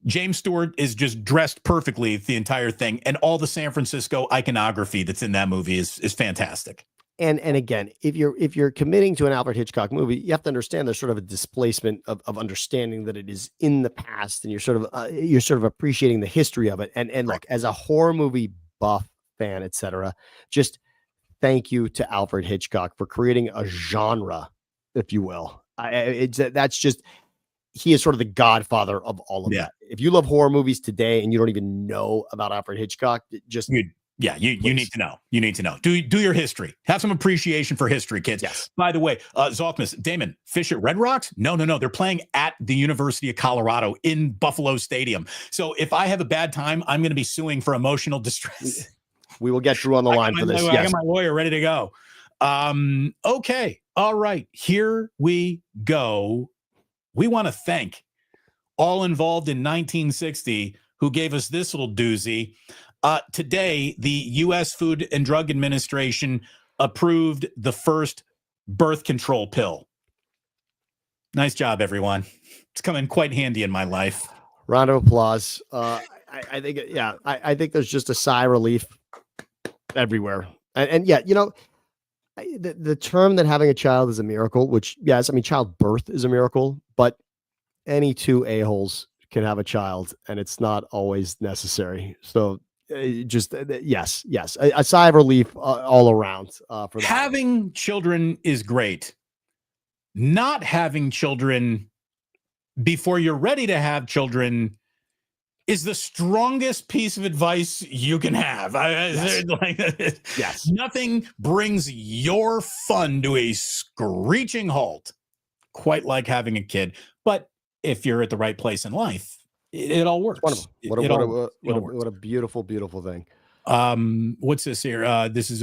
James Stewart is just dressed perfectly the entire thing, and all the San Francisco iconography that's in that movie is fantastic. And again, if you're committing to an Alfred Hitchcock movie, you have to understand there's sort of a displacement of understanding that it is in the past, and you're sort of appreciating the history of it. And look, as a horror movie buff fan, etc., just thank you to Alfred Hitchcock for creating a genre, if you will. He is sort of the godfather of all of that. If you love horror movies today and you don't even know about Alfred Hitchcock, just you need to know. You need to know. Do your history. Have some appreciation for history, kids. Yes. By the way, Zolkmus, Damon, Fish at Red Rocks? No. They're playing at the University of Colorado in Buffalo Stadium. So if I have a bad time, I'm going to be suing for emotional distress. We will get Drew on the line for this. I got my lawyer ready to go. Okay. All right. Here we go. We want to thank all involved in 1960 who gave us this little doozy. Today, the U.S. Food and Drug Administration approved the first birth control pill. Nice job, everyone. It's come in quite handy in my life. Round of applause. I think, I think there's just a sigh of relief everywhere. And the term that having a child is a miracle, which, yes, I mean, childbirth is a miracle, but any two a-holes can have a child, and it's not always necessary. So yes, a sigh of relief all around for that. Having children is great. Not having children before you're ready to have children is the strongest piece of advice you can have. Yes. Nothing brings your fun to a screeching halt quite like having a kid. But if you're at the right place in life, it all works. What a beautiful, beautiful thing. What's this here? This is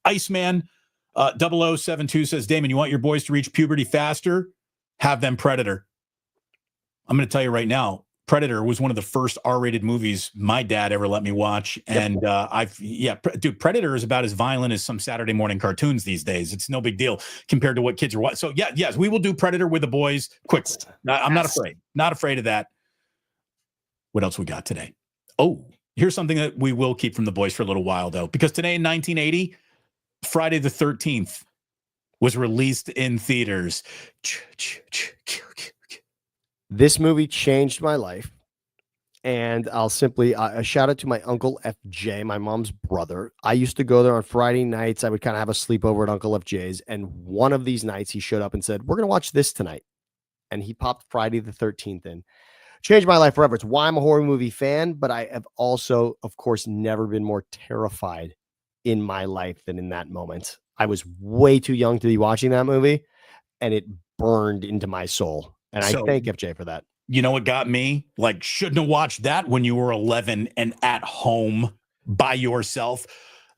Iceman 0072 says, Damon, you want your boys to reach puberty faster? Have them Predator. I'm going to tell you right now, Predator was one of the first R-rated movies my dad ever let me watch. And dude, Predator is about as violent as some Saturday morning cartoons these days. It's no big deal compared to what kids are watching. So yes, we will do Predator with the boys quickly. I'm not afraid of that. What else we got today? Oh, here's something that we will keep from the boys for a little while, though, because today in 1980, Friday the 13th was released in theaters. This movie changed my life, and I'll simply a shout out to my uncle FJ, my mom's brother. I used to go there on Friday nights. I would kind of have a sleepover at Uncle FJ's, and one of these nights he showed up and said, "We're going to watch this tonight," and he popped Friday the 13th in. Changed my life forever. It's why I'm a horror movie fan, but I have also, of course, never been more terrified in my life than in that moment. I was way too young to be watching that movie, and it burned into my soul. And I thank FJ for that. You know what got me? Like, shouldn't have watched that when you were 11 and at home by yourself.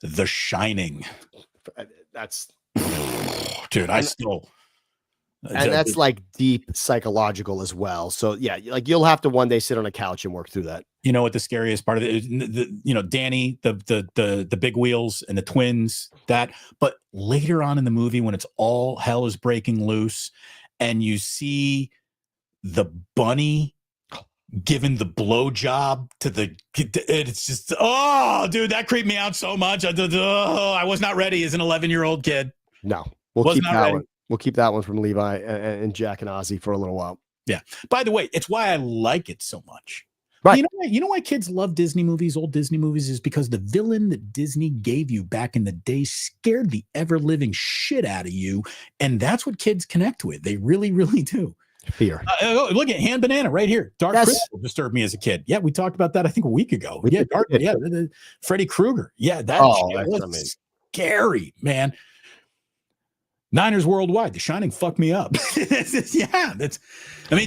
The Shining. That's dude. And that's like deep psychological as well. So yeah, like you'll have to one day sit on a couch and work through that. You know what the scariest part of it is? Danny, the big wheels and the twins, but later on in the movie when it's all hell is breaking loose and you see the bunny giving the blowjob to it's just, oh, dude, that creeped me out so much. I was not ready as an 11-year-old kid. No, we'll keep that one. We'll keep that one from Levi and Jack and Ozzy for a little while. Yeah. By the way, it's why I like it so much. Right. You know why kids love Disney movies, old Disney movies, is because the villain that Disney gave you back in the day scared the ever-living shit out of you. And that's what kids connect with. They really, really do. Fear. Look at Hand Banana right here. Dark Crystal disturbed me as a kid. Yeah, we talked about that, I think, a week ago. Freddy Krueger. Yeah, that was scary, man. Niners Worldwide. The Shining fucked me up. It's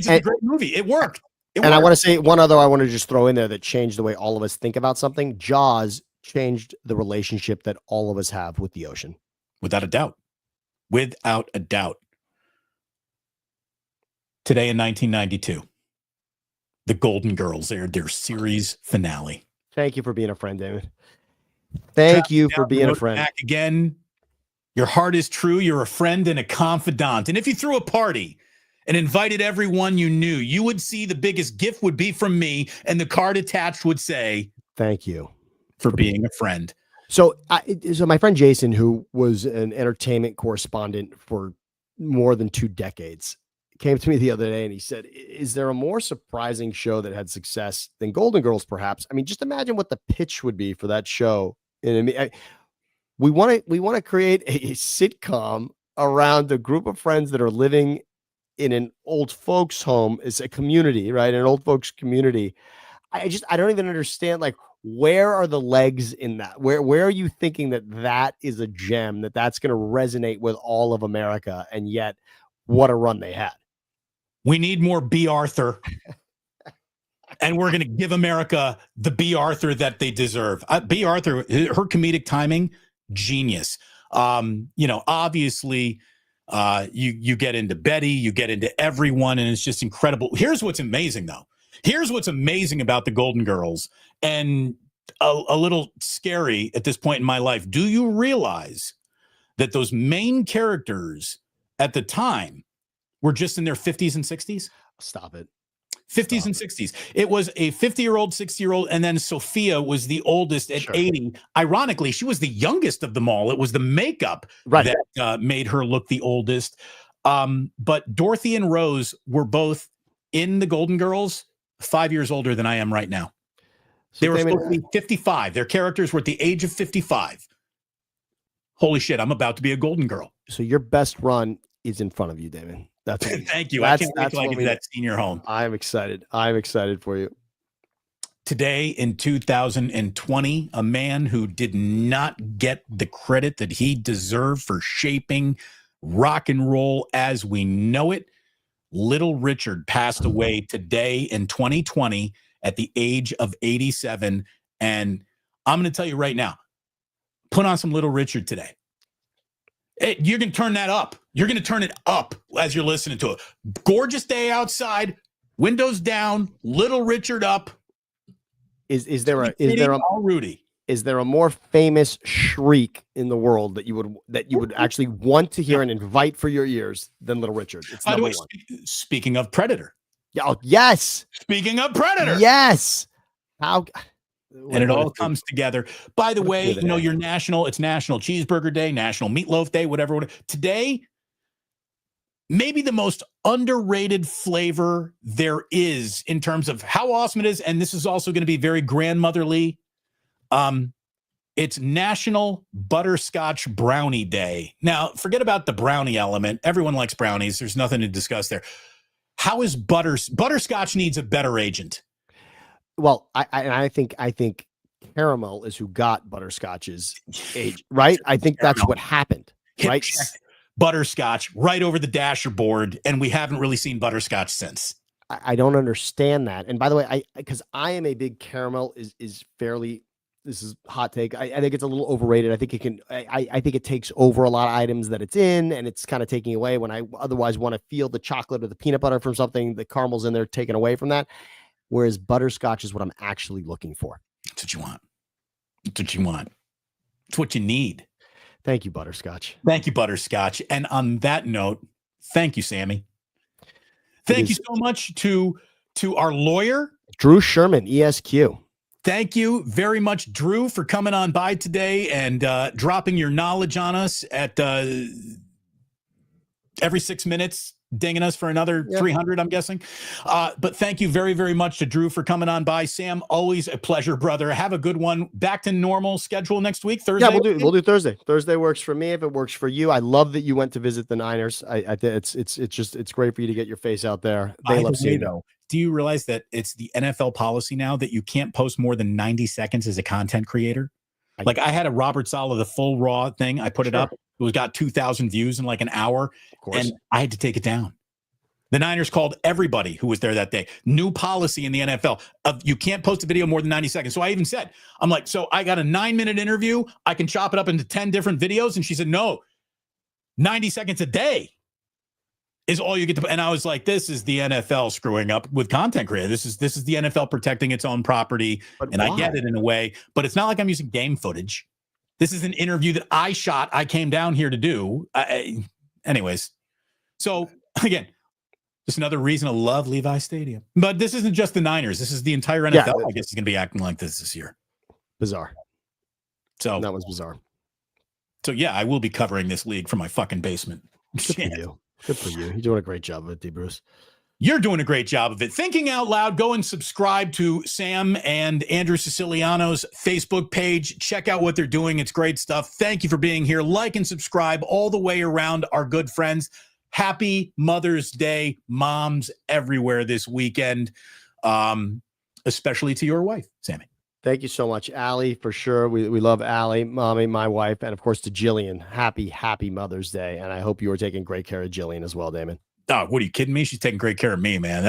a great movie. It worked. I want to say one other I want to just throw in there that changed the way all of us think about something. Jaws changed the relationship that all of us have with the ocean. Without a doubt. Without a doubt. Today in 1992, the Golden Girls aired their series finale. Thank you for being a friend, Damon. Thank you for being a friend. Back again. Your heart is true. You're a friend and a confidant. And if you threw a party and invited everyone you knew, you would see the biggest gift would be from me, and the card attached would say, "Thank you for being a friend." So my friend Jason, who was an entertainment correspondent for more than 2 decades, came to me the other day and he said, "Is there a more surprising show that had success than Golden Girls, perhaps? I mean, just imagine what the pitch would be for that show." And we want to create a sitcom around a group of friends that are living in an old folks home. It's a community, right? An old folks community. I don't even understand, like, where are the legs in that? Where are you thinking that is a gem, that's going to resonate with all of America? And yet what a run they had. We need more B. Arthur. And we're going to give America the B. Arthur that they deserve. B. Arthur, her comedic timing, genius. Obviously, you get into Betty, you get into everyone, and it's just incredible. Here's what's amazing, though. Here's what's amazing about the Golden Girls, and a little scary at this point in my life. Do you realize that those main characters at the time were just in their 50s and 60s? Stop it. 50s and 60s. It was a 50-year-old, 60-year-old, and then Sophia was the oldest at 80. Ironically, she was the youngest of them all. It was the makeup that made her look the oldest. But Dorothy and Rose were both in the Golden Girls 5 years older than I am right now. They were supposed to be 55. Their characters were at the age of 55. Holy shit, I'm about to be a Golden Girl. So your best run is in front of you, Damon. That's thank you. I can't wait till I get to that senior home. I'm excited. I'm excited for you. Today in 2020, a man who did not get the credit that he deserved for shaping rock and roll as we know it, Little Richard, passed away today in 2020 at the age of 87. And I'm going to tell you right now, put on some Little Richard today. You're going to turn that up. You're going to turn it up as you're listening to it. Gorgeous day outside. Windows down, Little Richard up. Is there All Rudy? Is there a more famous shriek in the world that you would actually want to hear and invite for your ears than Little Richard? It's By the number way, one. Speaking of Predator. Yeah, oh, yes. Speaking of Predator. Yes. How? And it all comes together. By the way, it's National Cheeseburger Day, National Meatloaf Day, whatever. Today, maybe the most underrated flavor there is in terms of how awesome it is. And this is also going to be very grandmotherly. It's National Butterscotch Brownie Day. Now, forget about the brownie element. Everyone likes brownies. There's nothing to discuss there. How is butterscotch needs a better agent? Well, I think caramel is who got butterscotch's age, right? I think that's what happened, right? Butterscotch right over the dasher board, and we haven't really seen butterscotch since. I don't understand that. And by the way, because I am a big caramel is fairly. This is a hot take. I think it's a little overrated. I think it can. I think it takes over a lot of items that it's in, and it's kind of taking away when I otherwise want to feel the chocolate or the peanut butter from something. The caramel's in there, taken away from that. Whereas butterscotch is what I'm actually looking for. That's what you want. That's what you want. It's what you need. Thank you, butterscotch. Thank you, butterscotch. And on that note, thank you, Sammy. Thank you so much to our lawyer, Drew Sherman, ESQ. Thank you very much, Drew, for coming on by today and dropping your knowledge on us at every 6 minutes, dinging us for another 300, I'm guessing. But thank you very, very much to Drew for coming on by. Sam, always a pleasure, brother. Have a good one. Back to normal schedule next week, Thursday? Yeah, we'll do Thursday. Thursday works for me if it works for you. I love that you went to visit the Niners. I think it's great for you to get your face out there. They love seeing you. Do you realize that it's the NFL policy now that you can't post more than 90 seconds as a content creator? Like I had a Robert Saleh, the full raw thing. I put it up. It got 2,000 views in like an hour. Of course. And I had to take it down. The Niners called everybody who was there that day. New policy in the NFL of you can't post a video more than 90 seconds. So I even said, I'm like, so I got a 9-minute interview. I can chop it up into 10 different videos. And she said, no, 90 seconds a day is all you get to. And I was like, this is the NFL screwing up with content creators. This is the NFL protecting its own property. And why? I get it in a way, but it's not like I'm using game footage. This is an interview that I shot. I came down here to do. Anyways. So again, just another reason to love Levi Stadium. But this isn't just the Niners. This is the entire NFL. Yeah, I guess is going to be acting like this year. Bizarre. So that was bizarre. So yeah, I will be covering this league from my fucking basement. Good for you. Good for you. You're doing a great job of it, D. Bruce. You're doing a great job of it. Thinking Out Loud, go and subscribe to Sam and Andrew Siciliano's Facebook page. Check out what they're doing. It's great stuff. Thank you for being here. Like and subscribe all the way around, our good friends. Happy Mother's Day, moms everywhere this weekend, especially to your wife, Sammy. Thank you so much, Allie, for sure. We love Allie, mommy, my wife, and of course to Jillian. Happy Mother's Day, and I hope you are taking great care of Jillian as well, Damon. Oh, what are you kidding me? She's taking great care of me, man.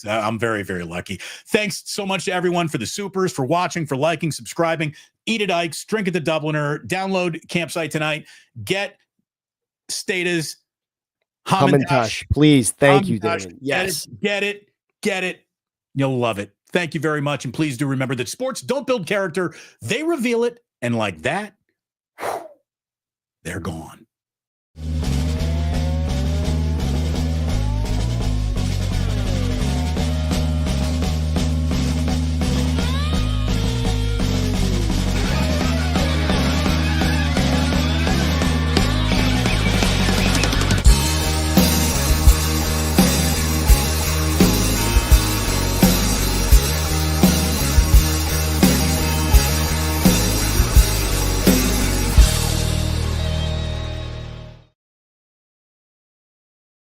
I'm very, very lucky. Thanks so much to everyone for the supers, for watching, for liking, subscribing. Eat at Ike's, drink at the Dubliner, download Campsite tonight, get Status. Hamantash, please. Thank you, Damon. Yes. Get it. You'll love it. Thank you very much. And please do remember that sports don't build character. They reveal it. And like that, they're gone.